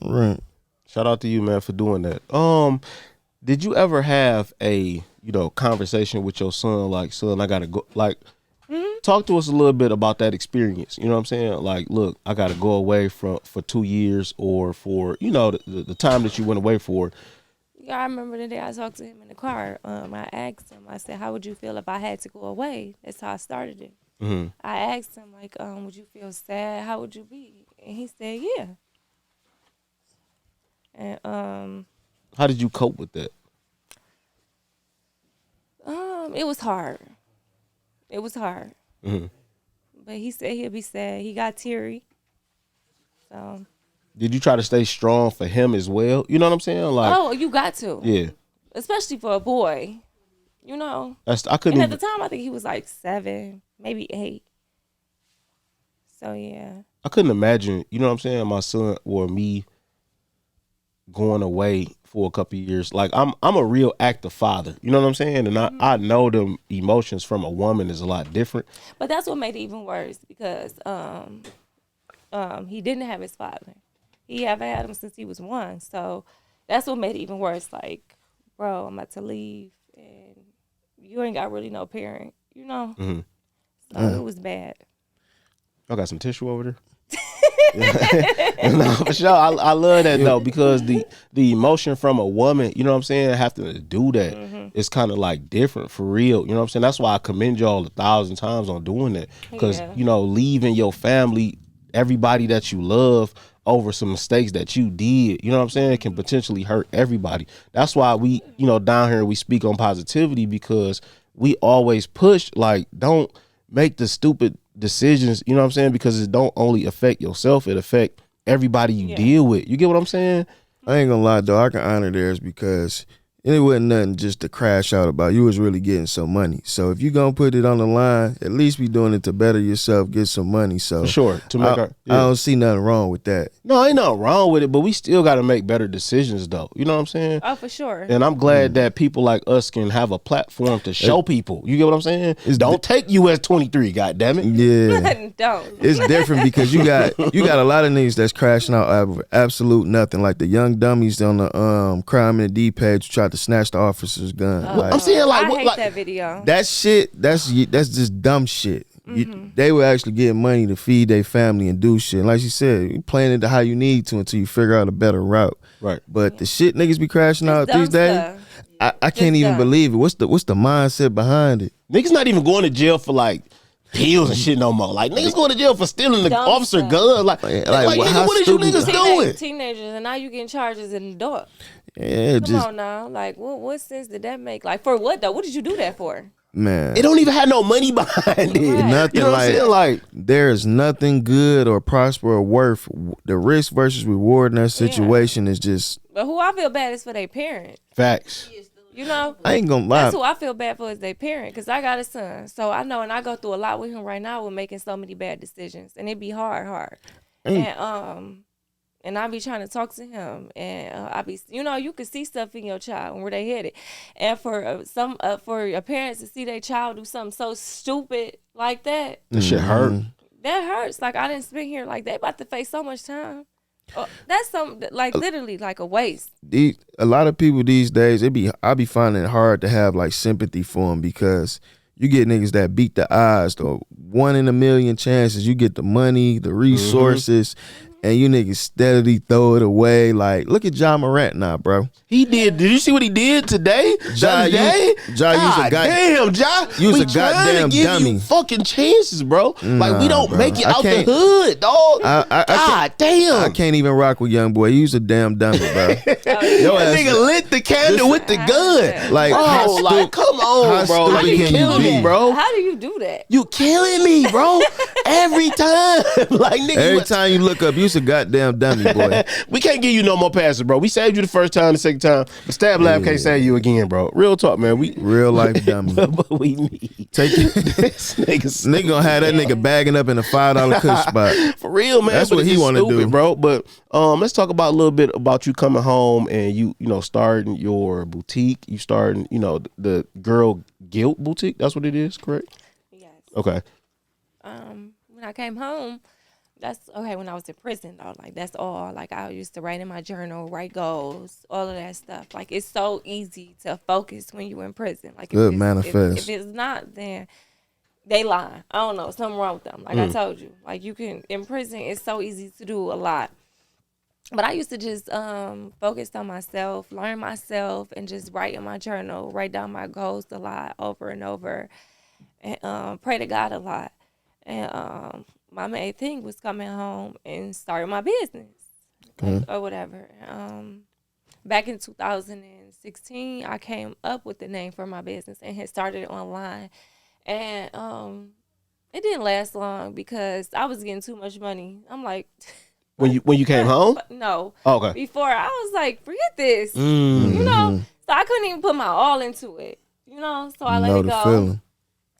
Right. Shout out to you, man, for doing that. Did you ever have a conversation with your son like, son, I gotta go, like, talk to us a little bit about that experience. You know what I'm saying? Like, look, I gotta go away for 2 years or for the time that you went away for. Yeah, I remember the day I talked to him in the car. I asked him, I said, how would you feel if I had to go away? That's how I started it. I asked him, like, would you feel sad? How would you be? And he said, yeah. And how did you cope with that? it was hard. It was hard. But he said he'll be sad. He got teary. So. Did you try to stay strong for him as well? You know what I'm saying? Like, oh, you got to. Yeah. Especially for a boy. You know. I couldn't. And at the time, I think he was like 7, maybe 8. So yeah. I couldn't imagine. You know what I'm saying? My son or me going away for a couple of years. Like I'm a real active father. You know what I'm saying? And I know them emotions from a woman is a lot different. But that's what made it even worse because he didn't have his father. He haven't had him since he was 1. So that's what made it even worse. Like, bro, I'm about to leave and you ain't got really no parent, you know? So it was bad. I got some tissue over there. No, for sure. I love that though, because the emotion from a woman, you know what I'm saying, having to do that, it's kind of like different for real. You know what I'm saying? That's why I commend y'all 1,000 times on doing that. Because, leaving your family, everybody that you love over some mistakes that you did, you know what I'm saying, can potentially hurt everybody. That's why we, down here we speak on positivity, because we always push, like, don't make the stupid decisions, you know what I'm saying, because it don't only affect yourself, it affect everybody you deal with. You get what I'm saying? I ain't gonna lie, though. I can honor theirs because it wasn't nothing just to crash out about. You was really getting some money. So if you gonna put it on the line, at least be doing it to better yourself, get some money. So for sure. I don't see nothing wrong with that. No, ain't nothing wrong with it, but we still got to make better decisions, though. You know what I'm saying? Oh, for sure. And I'm glad that people like us can have a platform to show people. You get what I'm saying? Don't take US 23, goddammit. Yeah. Don't. It's different because you got a lot of niggas that's crashing out over absolute nothing. Like the young dummies on the crime in the D page who tried to snatch the officer's gun. I'm saying, like, I hate that video. That shit, that's just dumb shit. They were actually getting money to feed their family and do shit. And like you said, you playing it how you need to until you figure out a better route. Right. But the shit niggas be crashing out these days, I can't even dumb. believe it. What's the mindset behind it? Niggas not even going to jail for, like, pills and shit no more. Like, niggas going to jail for stealing the officer gun. Like nigga, what is you niggas doing? Teenagers, and now you getting charges in the door. Yeah, Come on now. Like, what sense did that make? Like, for what, though? What did you do that for? Man, it don't even have no money behind it. Right. Nothing, you know what I'm saying? Like, there's nothing good or prosper or worth. The risk versus reward in that situation is just. But who I feel bad is for their parent. Facts. You know, I ain't gonna lie. That's who I feel bad for is their parent, because I got a son, so I know, and I go through a lot with him right now with making so many bad decisions, and it be hard. And I be trying to talk to him, and I be, you can see stuff in your child and where they headed, and for for your parents to see their child do something so stupid like that, that shit hurt. That hurts. Like, I didn't spend here, like, they about to face so much time. That's something like literally like a waste. A lot of people these days, I be finding it hard to have like sympathy for them, because you get niggas that beat the odds, though. 1 in a million chances. You get the money, the resources, and you niggas steadily throw it away. Like, look at John Morant now, bro. He did. Did you see what he did today? Ja, you a damn, Ja. You we a goddamn to give dummy. You fucking chances, bro. Like we don't bro. make it out the hood, dog. God damn. I can't even rock with young boy. You's a damn dummy, bro. That nigga lit the candle with the gun. Like, come on, bro. How you killing me, bro? How do you do that? You killing me, bro. Every time. Like nigga. Every time you look up, you's a goddamn dummy, boy. We can't give you no more passes, bro. We saved you the first time, the second time. But Stab Lab can't save you again, bro. Real talk, man. We real life dummy. But we need. Take it. This nigga gonna have that nigga bagging up in a $5 cush spot. For real, man. That's what he want to do, bro. But let's talk about a little bit about you coming home and you starting your boutique. You starting, the Girl Guilt boutique. That's what it is, correct? Yes. Okay. When I came home, that's okay. When I was in prison, though, like that's all. Like I used to write in my journal, write goals, all of that stuff. Like it's so easy to focus when you're in prison. Like good manifest. If it's not, then they lie. I don't know, something wrong with them. Like I told you, like you can in prison, it's so easy to do a lot. But I used to just focus on myself, learn myself, and just write in my journal, write down my goals a lot, over and over, and pray to God a lot. And my main thing was coming home and starting my business, or whatever. Back in 2016, I came up with the name for my business and had started it online. And it didn't last long because I was getting too much money. I'm like... When you came home? No. Oh, okay. Before, I was like, forget this. So I couldn't even put my all into it. So I let it go. Feeling.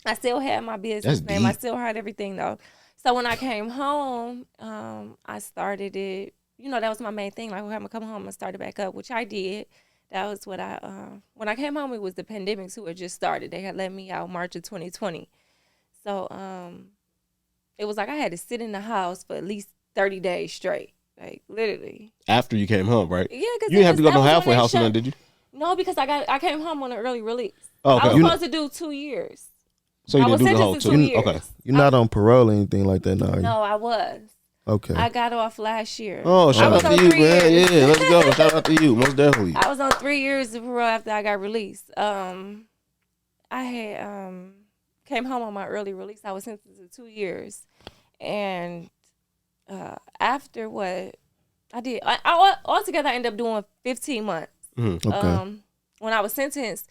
I still had my business name. I still had everything, though. So when I came home, I started it. That was my main thing. Like, when I come home and started back up, which I did. That was what when I came home, it was the pandemic who had just started. They had let me out March of 2020. So it was like I had to sit in the house for at least 30 days straight. Like, literally. After you came home, right? Yeah, because you didn't have to go no halfway house or nothing, did you? No, because I came home on an early release. Oh, okay. I was supposed to do 2 years. So you didn't do the whole 2 years. Okay. You're not on parole or anything like that now, are you? No, I was. Okay. I got off last year. Oh, shout out to you, man. Yeah, let's go. Shout out to you, most definitely. I was on 3 years of parole after I got released. I had came home on my early release. I was sentenced to 2 years. And after what I did, I altogether I ended up doing 15 months. Okay. When I was sentenced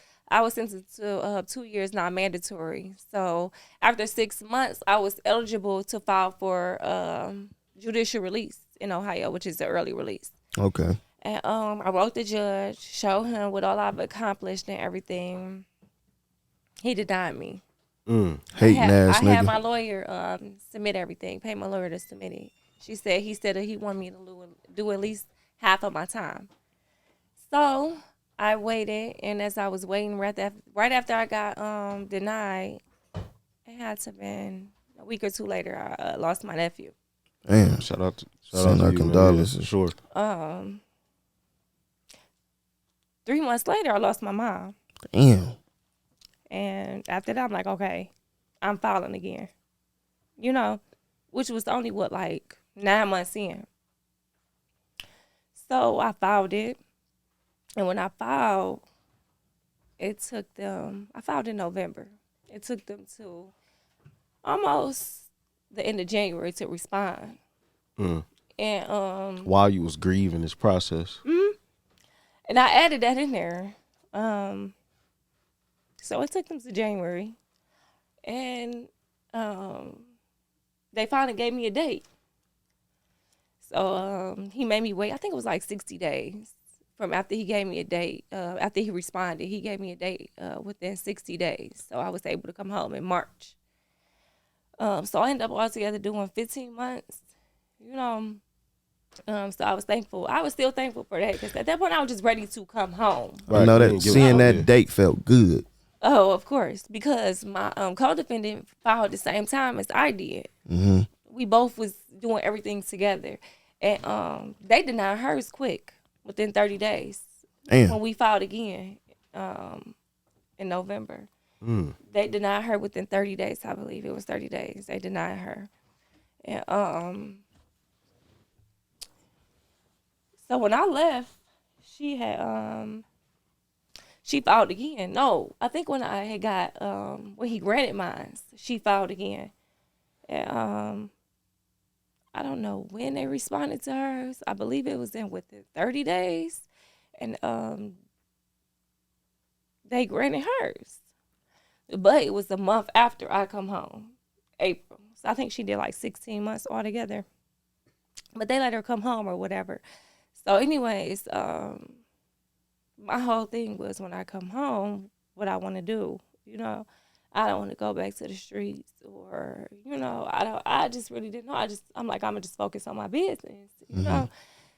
to 2 years non-mandatory. So after 6 months, I was eligible to file for judicial release in Ohio, which is the early release. Okay. And I wrote the judge, showed him what all I've accomplished and everything. He denied me. Hating ass nigga. I had my lawyer submit everything, pay my lawyer to submit it. He said that he wanted me to do at least half of my time. So I waited, and as I was waiting, right after I got denied, it had to have been a week or two later, I lost my nephew. Damn. Shout out to our you, condolences. For sure. 3 months later, I lost my mom. Damn. And after that, I'm like, okay, I'm filing again. Which was only, 9 months in. So I filed it. And when I filed, it took them, I filed in November. It took them to almost the end of January to respond. And while you was grieving this process. And I added that in there. So it took them to January. And they finally gave me a date. So he made me wait, I think it was 60 days from after he gave me a date. After he responded, he gave me a date within 60 days. So I was able to come home in March. So I ended up altogether doing 15 months, so I was thankful. I was still thankful for that because at that point I was just ready to come home. I know that seeing that date felt good. Oh, of course, because my co-defendant filed at the same time as I did. Mm-hmm. We both was doing everything together. And they denied hers quick, within 30 days. Damn. When we filed again in November. They denied her within 30 days, I believe. It was 30 days. They denied her. And So when I left, she had she filed again. No, I think when I had got when he granted mine, she filed again. And I don't know when they responded to hers. I believe it was within 30 days. And they granted hers. But it was a month after I come home, April. So I think she did like 16 months altogether. But they let her come home or whatever. So anyways, my whole thing was when I come home, what I want to do, you know. I don't want to go back to the streets or, you know, I just really didn't know. I'm like, I'm going to just focus on my business, you know.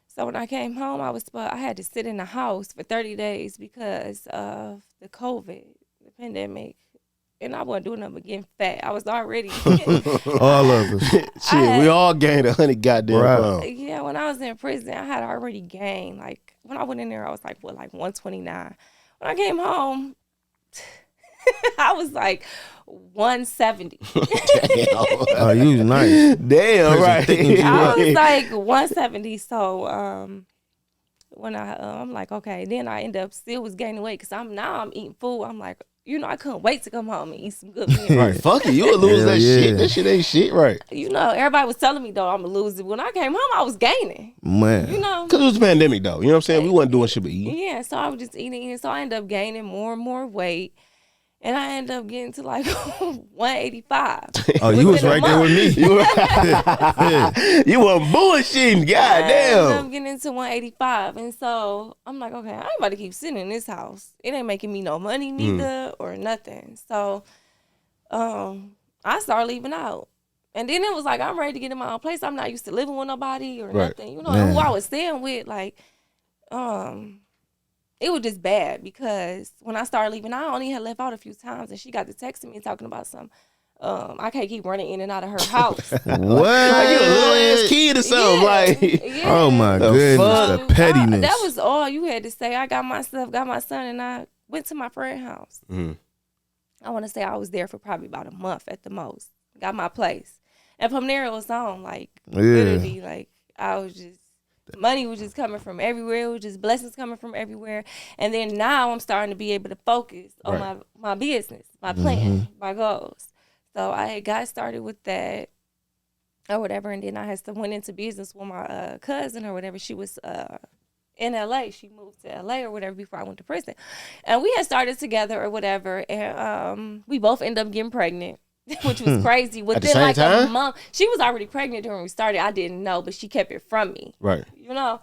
So when I came home, I had to sit in the house for 30 days because of the COVID, the pandemic. And I wasn't doing nothing but getting fat. I was already all of us. Shit, we all gained 100 goddamn pounds. Yeah, when I was in prison, I had already gained. Like, when I went in there, I was like 129. When I came home, I was like 170. Oh, you was nice. Damn, right. I was like 170. So when I'm like, okay. Then I end up still was gaining weight because I'm eating food. I'm like, you know, I couldn't wait to come home and eat some good meal. Right, fuck it. You would lose that shit. That shit ain't shit, right? You know, everybody was telling me, though, I'm going to lose it. When I came home, I was gaining. Man. You know? Because it was a pandemic, though. You know what I'm saying? We wasn't doing shit but eating. Yeah, so I was just eating. So I ended up gaining more and more weight. And I ended up getting to like 185. Oh, you was right there with me. You wasn't bullshitting. Goddamn. I ended up getting to 185. And so I'm like, okay, I ain't about to keep sitting in this house. It ain't making me no money neither or nothing. So I started leaving out. And then it was like, I'm ready to get in my own place. I'm not used to living with nobody or nothing. You know, who I was staying with, like, it was just bad because when I started leaving, I only had left out a few times, and she got to texting me talking about some. I can't keep running in and out of her house. What? Like you a little ass kid or something? Oh my goodness, the pettiness. That was all you had to say. I got my stuff, got my son, and I went to my friend's house. I want to say I was there for probably about a month at the most. Got my place, and from there it was on. Like literally, like I was just. Money was just coming from everywhere. It was just blessings coming from everywhere. And then now I'm starting to be able to focus on my business, my plan, my goals. So I had got started with that or whatever. And then I went into business with my cousin or whatever. She was in LA. She moved to LA or whatever before I went to prison. And we had started together or whatever. And we both ended up getting pregnant. Which was crazy. Within like a month, she was already pregnant when we started. I didn't know, but she kept it from me. Right. You know,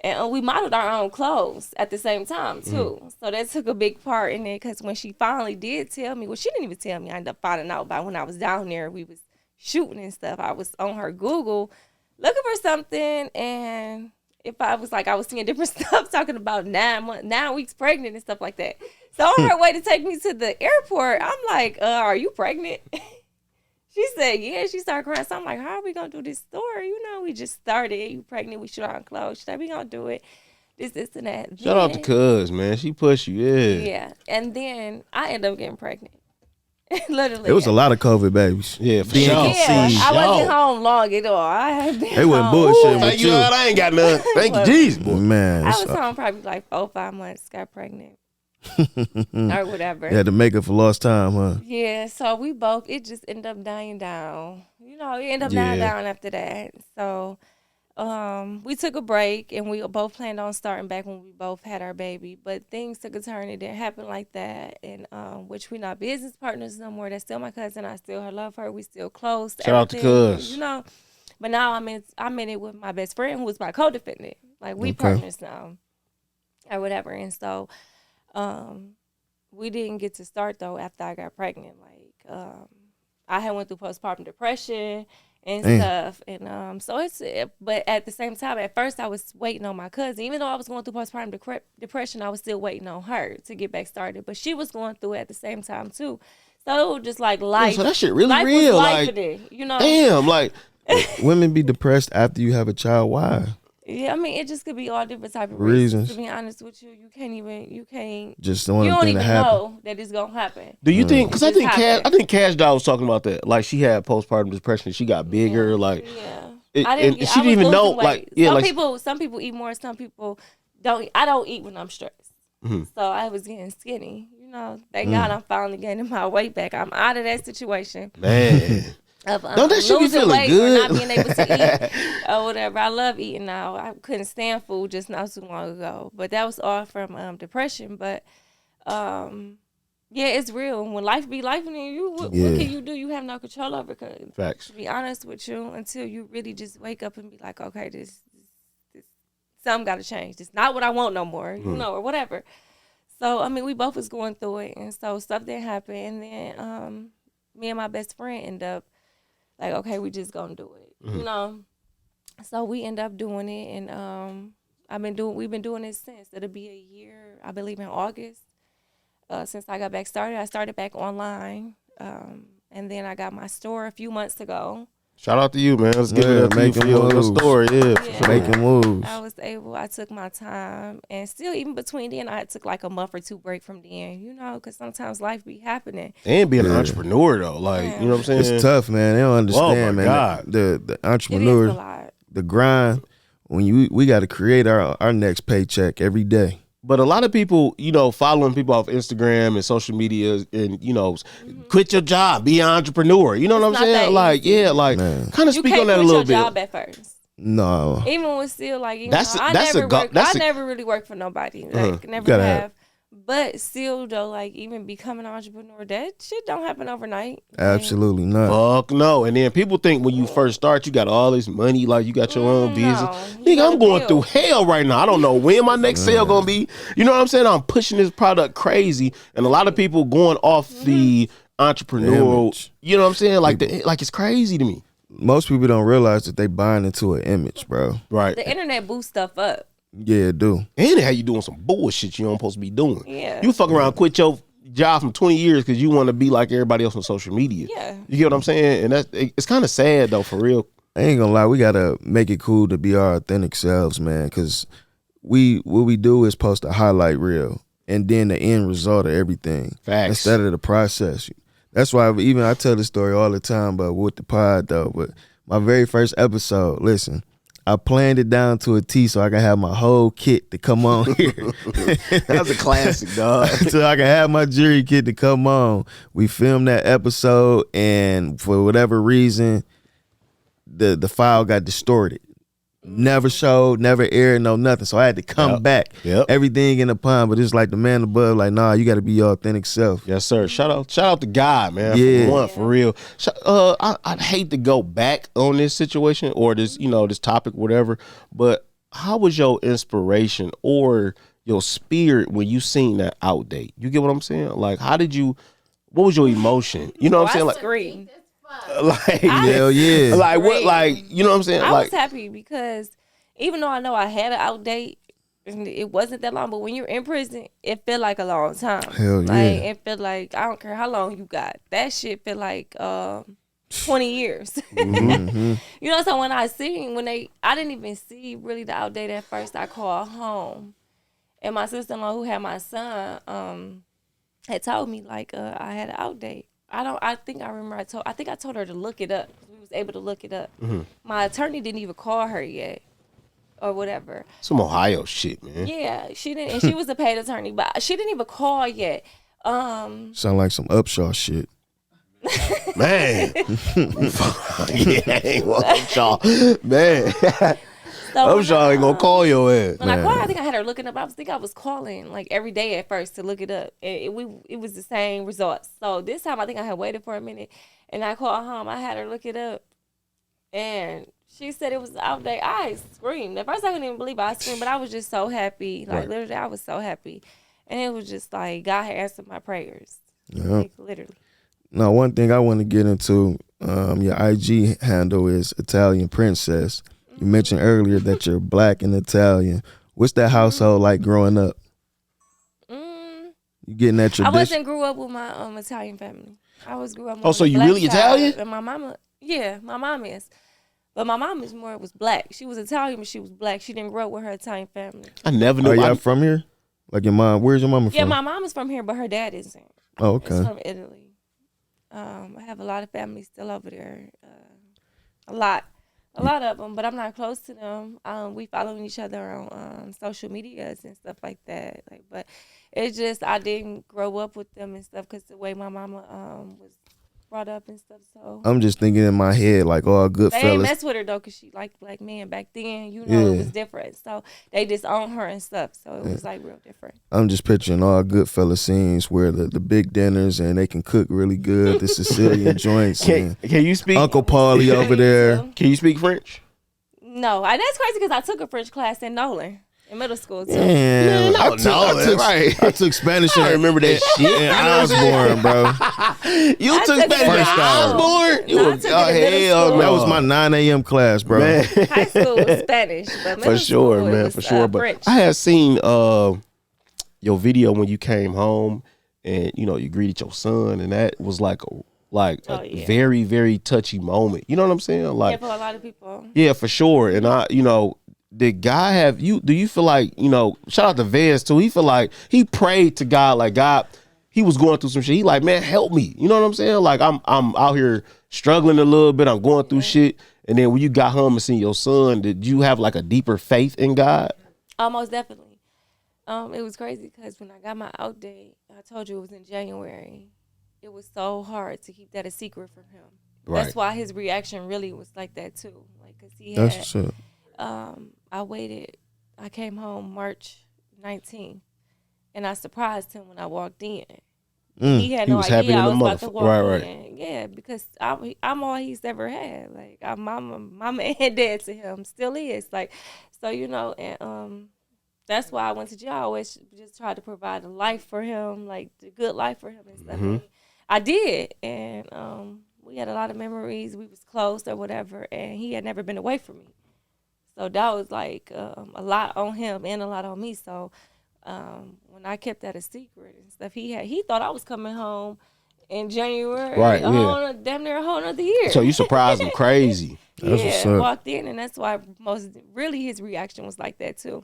and we modeled our own clothes at the same time too. So that took a big part in it because when she finally did tell me, well, she didn't even tell me. I ended up finding out about when I was down there. We was shooting and stuff. I was on her Google looking for something, and if I was like, I was seeing different stuff talking about 9 weeks pregnant and stuff like that. So on her way to take me to the airport, I'm like, are you pregnant? She said, yeah. She started crying. So I'm like, how are we going to do this story? You know, we just started. You pregnant. We shoot our clothes. She said, we going to do it. This, and that. Shout out to Cuz, man. She pushed you, Yeah. And then I ended up getting pregnant. Literally. It was a lot of COVID babies. Yeah, for sure. Yeah, I wasn't home long at all. I had been They wasn't bullshitting with you. I ain't got nothing. Thank you, Jesus, boy. Man. I was home probably like 4-5 months, got pregnant. Or whatever. You had to make up for lost time, huh? Yeah, so we both, it just ended up dying down. You know, it ended up dying down after that. So we took a break and we both planned on starting back when we both had our baby. But things took a turn. It didn't happen like that. And which we're not business partners no more. That's still my cousin. I still love her. We still close. Shout out to Cuz. You know. But now I'm in it with my best friend who was my co-defendant. Like we partners now. Or whatever. And so we didn't get to start though after I got pregnant. Like I had went through postpartum depression and stuff, and so it's. But at the same time, at first I was waiting on my cousin. Even though I was going through postpartum depression, I was still waiting on her to get back started. But she was going through it at the same time too. So it was just like life. So that shit really life real. Was like, it, you know. Damn, like women be depressed after you have a child. Why? Yeah, I mean, it just could be all different type of reasons. To be honest with you, you can't. Just you don't even know that it's gonna happen. Do you think? Because I think Cash Doll was talking about that. Like she had postpartum depression. She got bigger. and she didn't even know, like, yeah, some people eat more, some people don't. I don't eat when I'm stressed, so I was getting skinny. You know, thank God I'm finally getting my weight back. I'm out of that situation, man. Of don't that shit be feeling good? Or not being able to eat or whatever. I love eating now. I couldn't stand food just not too long ago, but that was all from depression. But yeah, it's real. When life be life, and you what can you do? You have no control over. Cause facts. To be honest with you, until you really just wake up and be like, okay, this something got to change. It's not what I want no more, you know, or whatever. So I mean, we both was going through it, and so stuff didn't happen, and then me and my best friend end up like, okay, we just gonna do it, you know. So we end up doing it, and we've been doing it since. It'll be a year, I believe, in August. Since I got back started, I started back online, and then I got my store a few months ago. Shout out to you, man. Let's give it up to you for your story. Yeah, making moves. I took my time, and still, even between then, I took like a month or two break from then, you know, because sometimes life be happening. And being an entrepreneur, though, like, you know what I'm saying? It's tough, man. They don't understand, man. God. The entrepreneur, the grind, when we got to create our next paycheck every day. But a lot of people, you know, following people off Instagram and social media and, you know, quit your job, be an entrepreneur. You know what I'm saying? Like, yeah, like, kind of speak on that a little bit. You can't quit your job at first. No. Even with still, like, you know, I never really worked for nobody. Like, never have. But still, though, like, even becoming an entrepreneur, that shit don't happen overnight. Absolutely not. Fuck no. And then people think when you first start, you got all this money, like you got your own business. Nigga, I'm going through hell right now. I don't know when my next sale gonna be. You know what I'm saying? I'm pushing this product crazy. And a lot of people going off the entrepreneurial, you know what I'm saying? Like, it's crazy to me. Most people don't realize that they buying into an image, bro. Right. The internet boosts stuff up. Yeah, it do. And how you doing some bullshit you don't supposed to be doing. Yeah. You fuck around, quit your job from 20 years because you want to be like everybody else on social media. Yeah. You get what I'm saying? And it's kind of sad, though, for real. I ain't gonna lie, we gotta make it cool to be our authentic selves, man, because what we do is post a highlight reel and then the end result of everything. Facts. Instead of the process. That's why I tell this story all the time, but with the pod, though. But my very first episode, listen, I planned it down to a T so I can have my whole kit to come on here. That's a classic, dog. So I can have my jury kit to come on. We filmed that episode, and for whatever reason, the file got distorted. Never showed, never aired, no nothing. So I had to come back. Everything in the pond, but it's like the man above, like, nah, you got to be your authentic self. Yes, sir. Shout out to God, man. Yeah. For real. I'd hate to go back on this situation or this, you know, this topic, whatever. But how was your inspiration or your spirit when you seen that outdate? You get what I'm saying? Like, what was your emotion? You know what I'm saying? Like, screamed. Like, hell yeah. Like, what, like, you know what I'm saying? I was happy because even though I know I had an outdate, it wasn't that long, but when you're in prison, it felt like a long time. Hell yeah. Like, it felt like, I don't care how long you got. That shit felt like 20 years. Mm-hmm. You know, so when I didn't even see really the outdate at first. I called home, and my sister-in-law who had my son had told me, like, I had an outdate. I think I told her to look it up. We was able to look it up. Mm-hmm. My attorney didn't even call her yet or whatever. Some Ohio shit, man. Yeah, she didn't, and she was a paid attorney, but she didn't even call yet. Sound like some Upshaw shit. Man. Yeah, ain't Upshaw. Man. So Upshaw ain't gonna call your ass. When I called her, I think I had her looking up. I was calling like every day at first to look it up. It was the same results. So this time I think I had waited for a minute, and I called home. I had her look it up, and she said it was out there. I screamed. At first I couldn't even believe it. I screamed, but I was just so happy. Like literally, I was so happy, and it was just like God had answered my prayers. Like, literally. Now, one thing I want to get into, your IG handle is Italian Princess. You mentioned earlier that you're Black and Italian. What's that household like growing up? You getting that tradition? Grew up with my Italian family. Grew up. Oh, so you really Italian? And my mama, yeah, my mom is. But my mom was Black. She was Italian, but she was Black. She didn't grow up with her Italian family. I never knew. Are y'all from here? Like your mom? Where's your mama from? Yeah, my mom is from here, but her dad isn't. Oh, okay. It's from Italy. I have a lot of family still over there. A lot A lot of them, but I'm not close to them. We following each other on social medias and stuff like that. Like, but it's just I didn't grow up with them and stuff because the way my mama was brought up and stuff. So I'm just thinking in my head like all good they fellas. ain't mess with her though, cause she like black men back then. You know, it was different. So they disowned her and stuff. So it was like real different. I'm just picturing all good fella scenes where the big dinners and they can cook really good. The Sicilian joints. Can you speak? Uncle Paulie over there. Can you speak French? No, that's crazy because I took a French class in Nolan. In middle school too. Man, I took Spanish. I remember that shit. In Osborne, bro. You took Spanish in Osborne? That was my 9 a.m. class, bro. Man. High school was Spanish, but for sure, man, was, for sure. But French. I had seen your video when you came home, and you greeted your son, and that was like a very, very touchy moment. You know what I'm saying? Like for a lot of people. Yeah, for sure. And did God have you? Do you feel like shout out to Vance too? He feel like he prayed to God, like God, he was going through some shit. He like, man, help me. You know what I'm saying? Like I'm out here struggling a little bit. I'm going through shit. And then when you got home and seen your son, did you have like a deeper faith in God? Most definitely. It was crazy because when I got my out date, I told you it was in January. It was so hard to keep that a secret from him. Right. That's why his reaction really was like that too. Like, cause he had. That's what's up. I waited. I came home March 19th, and I surprised him when I walked in. He had no idea I was about to walk in. Yeah, because I'm all he's ever had. Like I'm mama and dad to him, still is. Like, so and that's why I went to jail. I always just tried to provide a life for him, like the good life for him and stuff. And I did, and we had a lot of memories. We was close or whatever, and he had never been away from me. So that was like a lot on him and a lot on me. So when I kept that a secret and stuff, he thought I was coming home in January, right? Damn near a whole another year. So you surprised him crazy. That's what's up. Walked in, and that's why his reaction was like that too.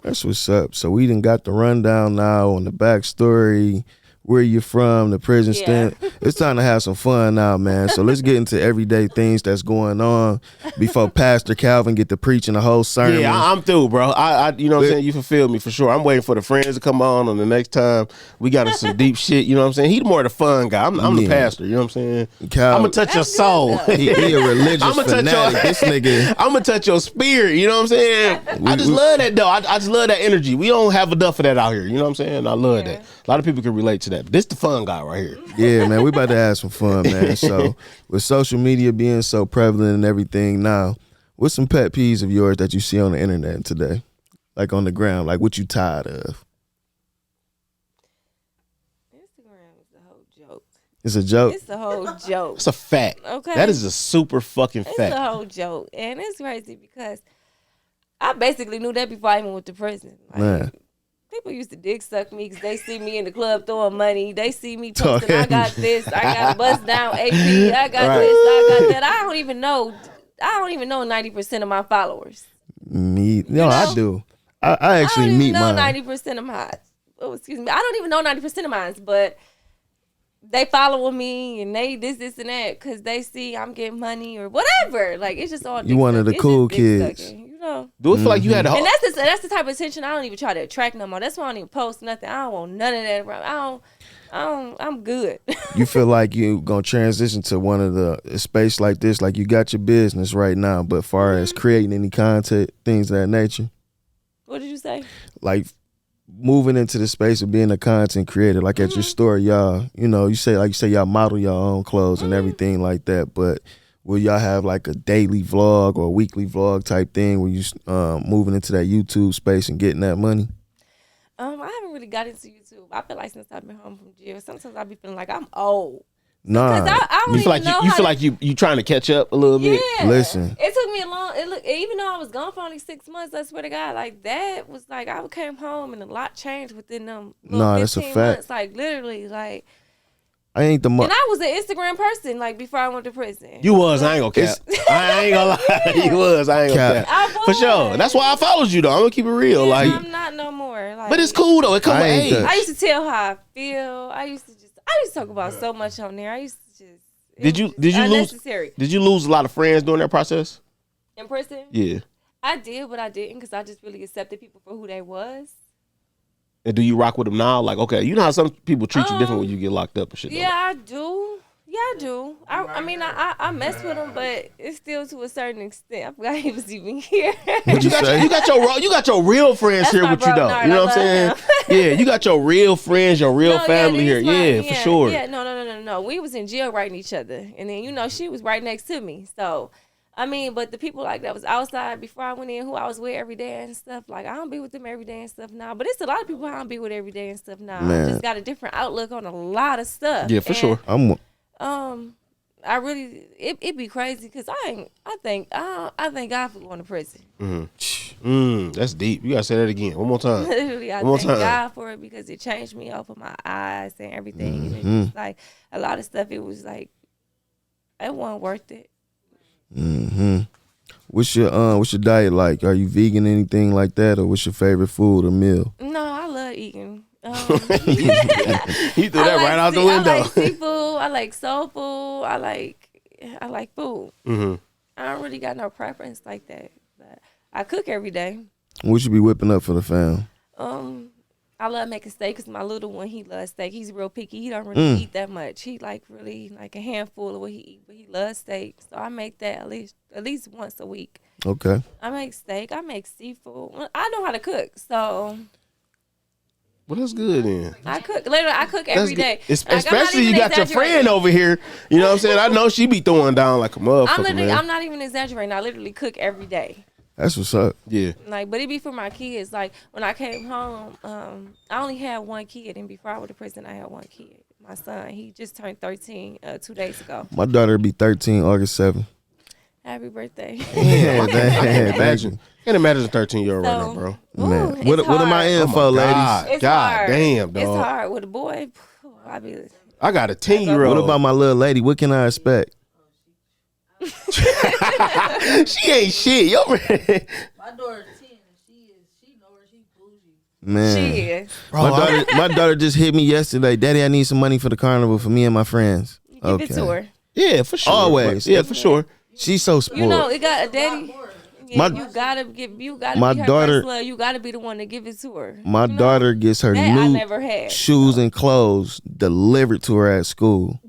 That's what's up. So we done got the rundown now on the backstory. Where you from, the prison stint. It's time to have some fun now, man. So let's get into everyday things that's going on before Pastor Calvin get to preaching the whole sermon. Yeah, I'm through, bro. I you know what I'm saying? You fulfilled me for sure. I'm waiting for the friends to come on the next time. We got into some deep shit, you know what I'm saying? He's more the fun guy. I'm the pastor, you know what I'm saying? I'm going to touch your soul. He a religious fanatic. This nigga. I'm going to touch your spirit, you know what I'm saying? I just love that, though. I just love that energy. We don't have enough of that out here, you know what I'm saying? I love that. A lot of people can relate to that. But this the fun guy right here. Yeah, man, we about to have some fun, man. So with social media being so prevalent and everything now, what's some pet peeves of yours that you see on the internet today? Like on the ground, like what you tired of? Instagram is a whole joke. It's a joke? It's a whole joke. It's a fact. Okay. That is a super fucking fact. It's a whole joke. And it's crazy because I basically knew that before I even went to prison. Like, man. People used to dick suck me because they see me in the club throwing money. They see me posting, I got this, I got bust down AP, I got this, I got that. I don't even know 90% of my followers. I do. I actually meet mine. I don't even know 90% of mine. Oh, excuse me. I don't even know 90% of mine, but they following me and they this and that because they see I'm getting money or whatever. Like, it's just all. You one of the cool kids. Do it feel like you had a and that's the type of attention I don't even try to attract no more. That's why I don't even post nothing. I don't want none of that. I'm good. You feel like you gonna transition to one of a space like this, like you got your business right now, but far as creating any content, things of that nature. What did you say? Like moving into the space of being a content creator, like at your store, y'all, you say y'all model your own clothes and everything like that, but will y'all have like a daily vlog or a weekly vlog type thing where you moving into that YouTube space and getting that money? I haven't really got into YouTube. I feel like since I've been home from jail, sometimes I be feeling like I'm old. Nah, I don't you feel like you feel like you trying to catch up a little bit. Yeah. Listen, it took me a long. Even though I was gone for only 6 months, I swear to God, like that was like I came home and a lot changed within them. That's a fact. Months, like literally, like. I ain't the and I was an Instagram person, like before I went to prison. You was, I ain't gonna cap. I ain't gonna lie. You was, I ain't gonna cap. For sure. That's why I followed you though. I'm gonna keep it real. Yeah, like I'm not no more. Like, but it's cool though. It come with age. I used to tell how I feel. I used to talk about so much on there. I used to just Did you lose a lot of friends during that process? In prison? Yeah. I did, but I didn't because I just really accepted people for who they was. And do you rock with them now? Like, okay, you know how some people treat you different when you get locked up and shit. Yeah, I do. Yeah, I do. I mean, I mess with them, but it's still to a certain extent. I forgot he was even here. What'd you say? You got your real friends here with you, though. You know what I'm saying? Yeah, you got your real friends, your real family here. Yeah, for sure. Yeah, no. We was in jail writing each other, and then she was right next to me. So, I mean, but the people like that was outside before I went in, who I was with every day and stuff. Like I don't be with them every day and stuff now. But it's a lot of people I don't be with every day and stuff now. Man. I just got a different outlook on a lot of stuff. Yeah, for sure. I really it be crazy because I thank God for going to prison. That's deep. You gotta say that again one more time. Literally, I thank God for it because it changed me, opened my eyes and everything. And it was like a lot of stuff. It was like it wasn't worth it. What's your diet like? Are you vegan, anything like that, or what's your favorite food or meal? No, I love eating. He threw that right out the window. I like seafood. I like soul food. I like food. I don't really got no preference like that, but I cook every day. What you be whipping up for the fam? I love making steak because my little one, he loves steak. He's real picky. He don't really eat that much. He really like a handful of what he eat, but he loves steak. So I make that at least once a week. Okay. I make steak. I make seafood. I know how to cook, so. Well, that's good then. I cook. Literally, I cook every day. Especially you got your friend over here. You know what I'm saying? I know she be throwing down like a motherfucker, I'm not even exaggerating. I literally cook every day. That's what's up. Yeah. Like, but it be for my kids. Like when I came home, I only had one kid, and before I went to prison, I had one kid. My son, he just turned 13 2 days ago. My daughter will be 13 August 7th. Happy birthday. Yeah, imagine. Can't imagine a 13-year-old right now, bro. Man, what am I in for, ladies? It's God hard. damn, dog. It's hard with a boy. I got a 10-year-old. What about my little lady? What can I expect? She ain't shit. Yo, My daughter's 10 and she know where she bougie. Man, She is. bro, my daughter just hit me yesterday. Daddy, I need some money for the carnival for me and my friends. Give it to her. yeah, for sure. Always. Yeah, for sure. She's so spoiled. You know, it got a daddy. Yeah, My- you gotta my be her daughter- first love. You gotta be the one to give it to her. My daughter gets her That I new never had. shoes and clothes delivered to her at school.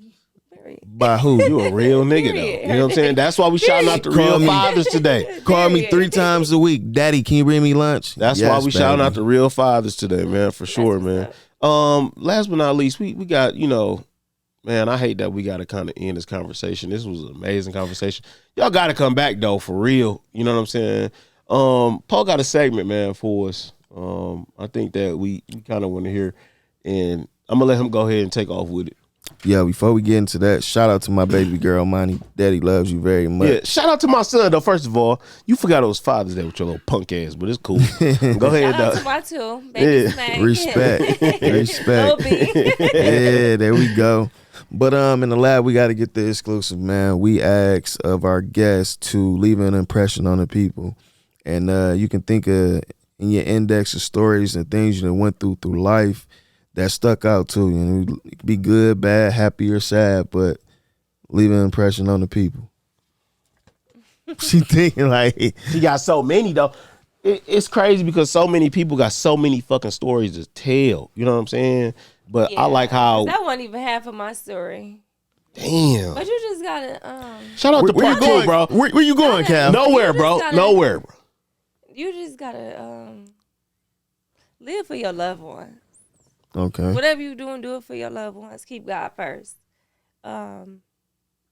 By who? You a real nigga, though. You know what I'm saying? That's why we shouting out the real fathers today. Call me 3 times a week. Daddy, can you bring me lunch? That's why we shouting out the real fathers today, man, for sure, man. Last but not least, we got, man, I hate that we got to kind of end this conversation. This was an amazing conversation. Y'all got to come back, though, for real. You know what I'm saying? Paul got a segment, man, for us. I think that we kind of want to hear, and I'm going to let him go ahead and take off with it. Yeah, before we get into that, shout out to my baby girl, Monty. Daddy loves you very much. Yeah, shout out to my son, though, first of all. You forgot it was Father's Day with your little punk ass, but it's cool. Go ahead, Shout out though. to my two. Baby Smack. Respect. Lil B. Yeah, there we go. But in the lab, we got to get the exclusive, man. We ask of our guests to leave an impression on the people. And you can think of in your index of stories and things you went through life that stuck out to you. And it could be good, bad, happy, or sad, but leave an impression on the people. She thinking like... She got so many, though. It's crazy because so many people got so many fucking stories to tell. You know what I'm saying? But I like how... That wasn't even half of my story. Damn. But you just gotta... Shout out to where you part going, two, bro. Where you going, Cal? Nowhere, bro. Nowhere, bro. You just gotta live for your loved ones. Okay. Whatever you doing, do it for your loved ones. Keep God first.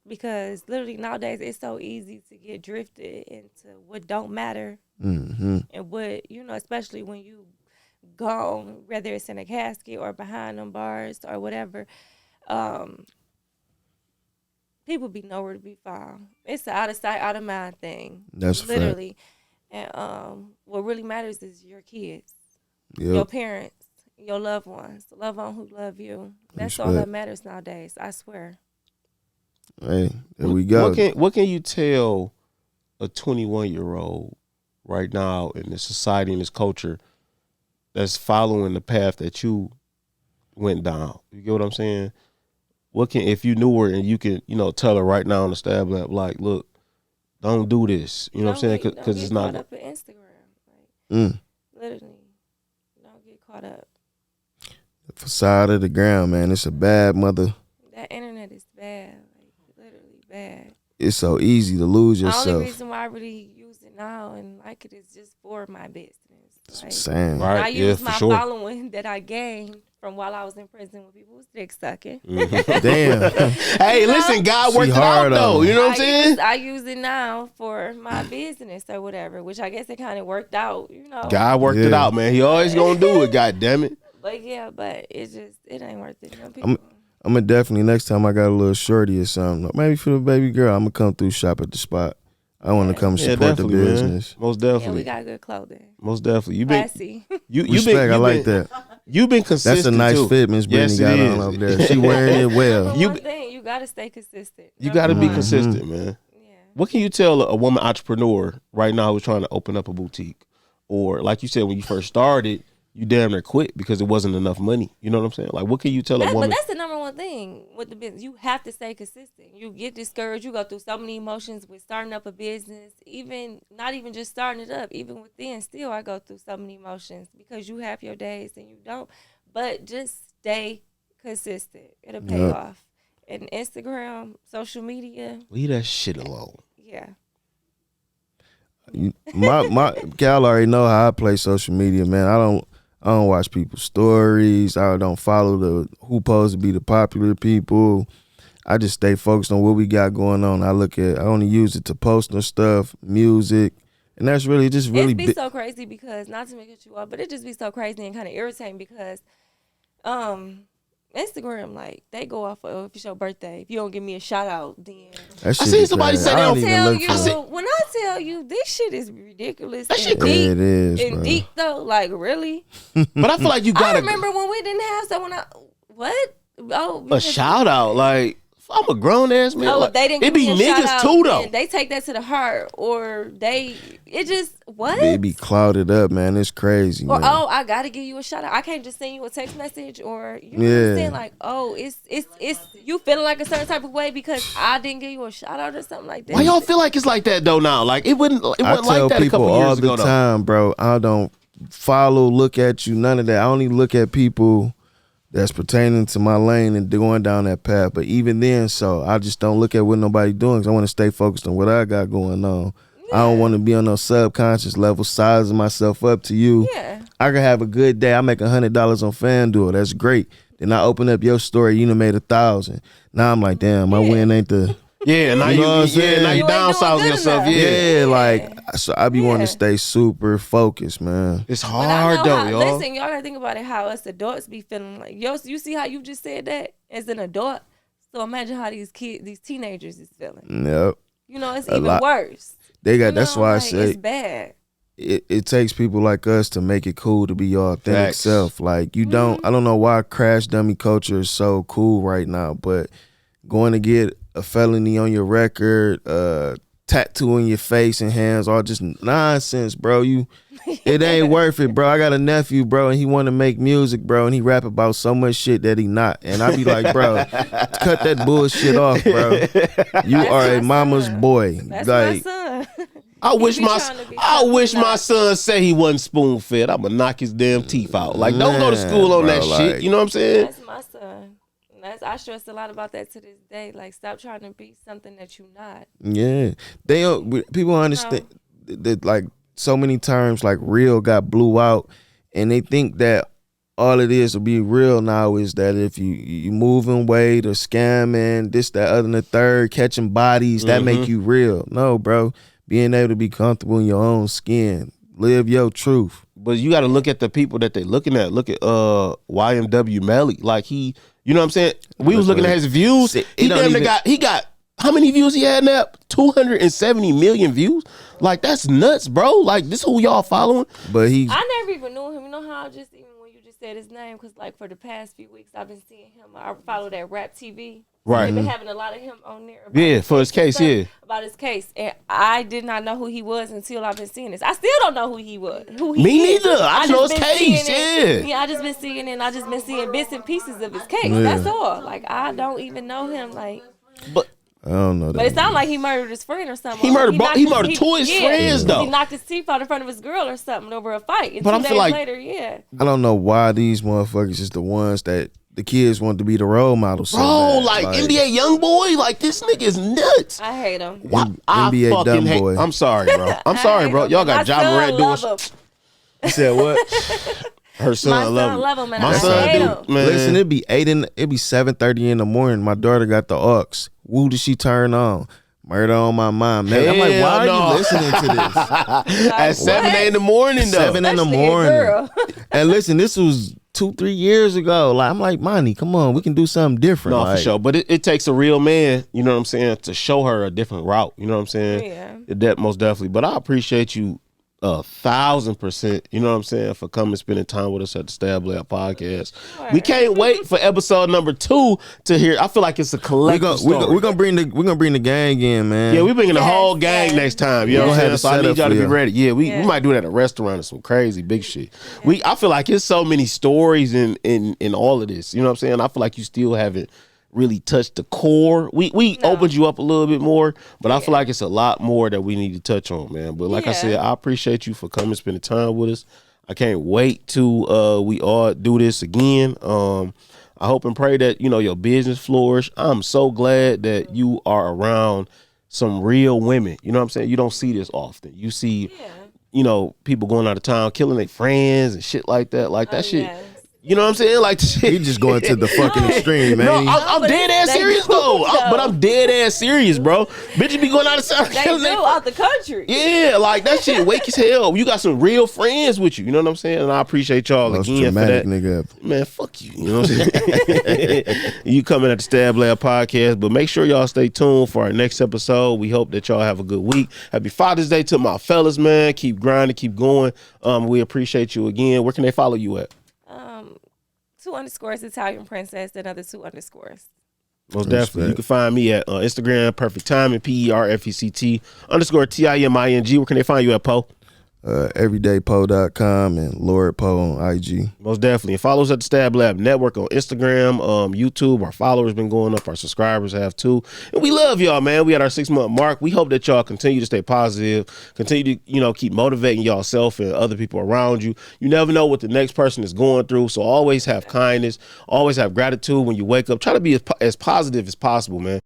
Because literally nowadays it's so easy to get drifted into what don't matter. Mm-hmm. And what, especially when you gone, whether it's in a casket or behind them bars or whatever, people be nowhere to be found. It's an out of sight, out of mind thing. That's literally. And what really matters is your kids, Yep. your parents, your loved ones, the loved one who love you. That's all that matters nowadays. I swear. Hey, there we go. What can you tell a 21-year-old right now in this society, in this culture, that's following the path that you went down? You get what I'm saying? If you knew her and you can, tell her right now on the Stab Lab, like, look, don't do this. You know what I'm saying? Because it's not. Don't get caught up in Instagram. Like, literally, don't get caught up. The facade of the ground, man. It's a bad mother. That internet is bad. Like, literally bad. It's so easy to lose yourself. The only reason why I really use it now and like it is just for my business. Like, Same. Right. I use my following that I gained from while I was in prison when people was dick sucking. Damn. Hey, listen, God worked it out though. You know what I'm saying? I use it now for my business or whatever, which I guess it kind of worked out. You know, God worked it out, man. He always gonna do it. God damn it. But yeah, it ain't worth it. You know, people, I'm gonna definitely next time I got a little shorty or something, maybe for the baby girl, I'm gonna come through shop at the spot. I want to come support the business. Man. Most definitely. Yeah, we got good clothing. Most definitely. You classy. Respect, I like that. You've been consistent. That's a nice too. fit Miss Brittany got on up there. She wearing it well. You gotta stay consistent. You gotta be consistent, man. Yeah. What can you tell a woman entrepreneur right now who's trying to open up a boutique, or like you said when you first started? You damn near quit because it wasn't enough money. You know what I'm saying? Like, what can you tell a woman? But that's the number one thing with the business. You have to stay consistent. You get discouraged. You go through so many emotions with starting up a business. Not even just starting it up. Even within, still I go through so many emotions because you have your days and you don't. But just stay consistent. It'll pay off. And Instagram, social media. Leave that shit alone. Yeah. My Cal already know how I play social media, man. I don't watch people's stories. I don't follow who supposed to be the popular people. I just stay focused on what we got going on. I only use it to post on stuff, music, and that's really It be so crazy because, not to make it you up, but it just be so crazy and kind of irritating because Instagram, like, they go off of if it's your birthday. If you don't give me a shout out, then I seen somebody say that. When I tell you this shit is ridiculous. That shit deep. It is, and deep though, like really. But I feel like you gotta. I remember when we didn't have someone. A shout out, like. I'm a grown ass man. Oh, like, they didn't. It be niggas too though. They take that to the heart, or it just what? It be clouded up, man. It's crazy. Or man. I gotta give you a shout out. I can't just send you a text message, or you know what I'm saying? Like, it's you feeling like a certain type of way because I didn't give you a shout out or something like that. Why y'all feel like it's like that though now? Like it wasn't like that a couple years ago. I tell people all the time, bro. I don't follow, look at you, none of that. I only look at people that's pertaining to my lane and going down that path. But even then, so I just don't look at what nobody doing because I want to stay focused on what I got going on. Yeah. I don't want to be on no subconscious level sizing myself up to you. Yeah. I can have a good day. I make $100 on FanDuel. That's great. Then I open up your story. You done made 1,000. Now I'm like, damn, my win ain't the. Yeah, now you downsizing yourself. Yeah, like so I be wanting to stay super focused, man. It's hard though, y'all. Listen, y'all gotta think about it. How us adults be feeling like you see how you just said that as an adult. So imagine how these teenagers is feeling. Yep. You know, it's even worse. They got. That's why I say it's bad. It takes people like us to make it cool to be your authentic self. Like you don't. I don't know why crash dummy culture is so cool right now, but going to get a felony on your record, tattoo on your face and hands, all just nonsense, bro. It ain't worth it, bro. I got a nephew, bro, and he want to make music, bro, and he rap about so much shit that he not. And I be like, bro, cut that bullshit off, bro. You are a mama's boy. That's like, my son. I wish my son say he wasn't spoon fed. I'ma knock his damn teeth out. Like, don't go to school on that shit. You know what I'm saying? That's my son. I stress a lot about that to this day. Like, stop trying to be something that you're not. Yeah, people understand that like so many terms like real got blew out, and they think that all it is to be real now is that if you moving weight or scamming this, that, other, and the third, catching bodies, that make you real. No, bro, being able to be comfortable in your own skin, live your truth. But you got to look at the people that they looking at. Look at YMW Melly, like he. You know what I'm saying? We was looking at his views. He got how many views he had now? 270 million views. Like that's nuts, bro. Like this who y'all following? But I never even knew him. You know how just even when you just said his name, because like for the past few weeks I've been seeing him. I follow that Rap TV. Right. They've been having a lot of him on there. For his case, about his case, and I did not know who he was until I've been seeing this. I still don't know who he was. Me neither. I know his case. I just been seeing it. And I just been seeing bits and pieces of his case. That's all. Like I don't even know him. Like, but I don't know that. But it sounded like he murdered his friend or something. He murdered two of his friends, though. He knocked his teeth out in front of his girl or something over a fight. And but 2 days later, I don't know why these motherfuckers is the ones that the kids want to be the role models. So bro, like NBA YoungBoy, like this nigga is nuts. I hate him. NBA dumb boy. I'm sorry, bro. I'm sorry, bro. Y'all got Ja Morant doing. You said what? Her son love him. Man. My son do, man. Listen, it'd be 7:30 in the morning. My daughter got the aux. Woo did she turn on? Murder on my mind, man. I'm like, why are you listening to this? At 7 in the morning, though. 7 in the morning. And listen, this was 2-3 years ago. Like, I'm like, Monty, come on, we can do something different. No, for sure. But it takes a real man, you know what I'm saying, to show her a different route. You know what I'm saying? Yeah. That most definitely. But I appreciate you 1,000%, you know what I'm saying, for coming spending time with us at the Stab Lab Podcast. Sure. We can't wait for episode number 2 to hear. I feel like it's a collective story. We're gonna bring the gang in, man. Yeah, we're bringing the whole gang next time. You know what I'm saying? So I need y'all to be ready. Yeah, we might do that at a restaurant or some crazy big shit. Yeah. I feel like there's so many stories in all of this. You know what I'm saying? I feel like you still haven't really touched the core. We opened you up a little bit more, but I feel like it's a lot more that we need to touch on, man. But like I said, I appreciate you for coming, spending time with us. I can't wait to we all do this again. I hope and pray that your business flourish. I'm so glad that you are around some real women. You know what I'm saying? You don't see this often. You see, people going out of town killing their friends and shit like that. Like that shit. Yes. You know what I'm saying? Like, he just going to the fucking extreme, man. No, I'm dead ass serious though. But I'm dead ass serious, bro. Bitches be going out of town. They do out the country. Yeah, like that shit wake as hell. You got some real friends with you. You know what I'm saying? And I appreciate y'all again for that. Nigga. Man, fuck you. You know what I'm saying? You coming at the Stab Lab Podcast, but make sure y'all stay tuned for our next episode. We hope that y'all have a good week. Happy Father's Day to my fellas, man. Keep grinding, keep going. We appreciate you again. Where can they follow you at? 2_ Italian Princess, another 2_. Most definitely. You can find me at Instagram, Perfect Timing, PERFECT _TIMING. Where can they find you at, Poe? everydaypo.com and Lord Poe on IG. Most definitely. And follow us at the Stab Lab Network on Instagram, YouTube. Our followers been going up. Our subscribers have too. And we love y'all, man. We at our 6-month mark. We hope that y'all continue to stay positive, continue to, keep motivating y'allself and other people around you. You never know what the next person is going through. So always have kindness. Always have gratitude when you wake up. Try to be as positive as possible, man.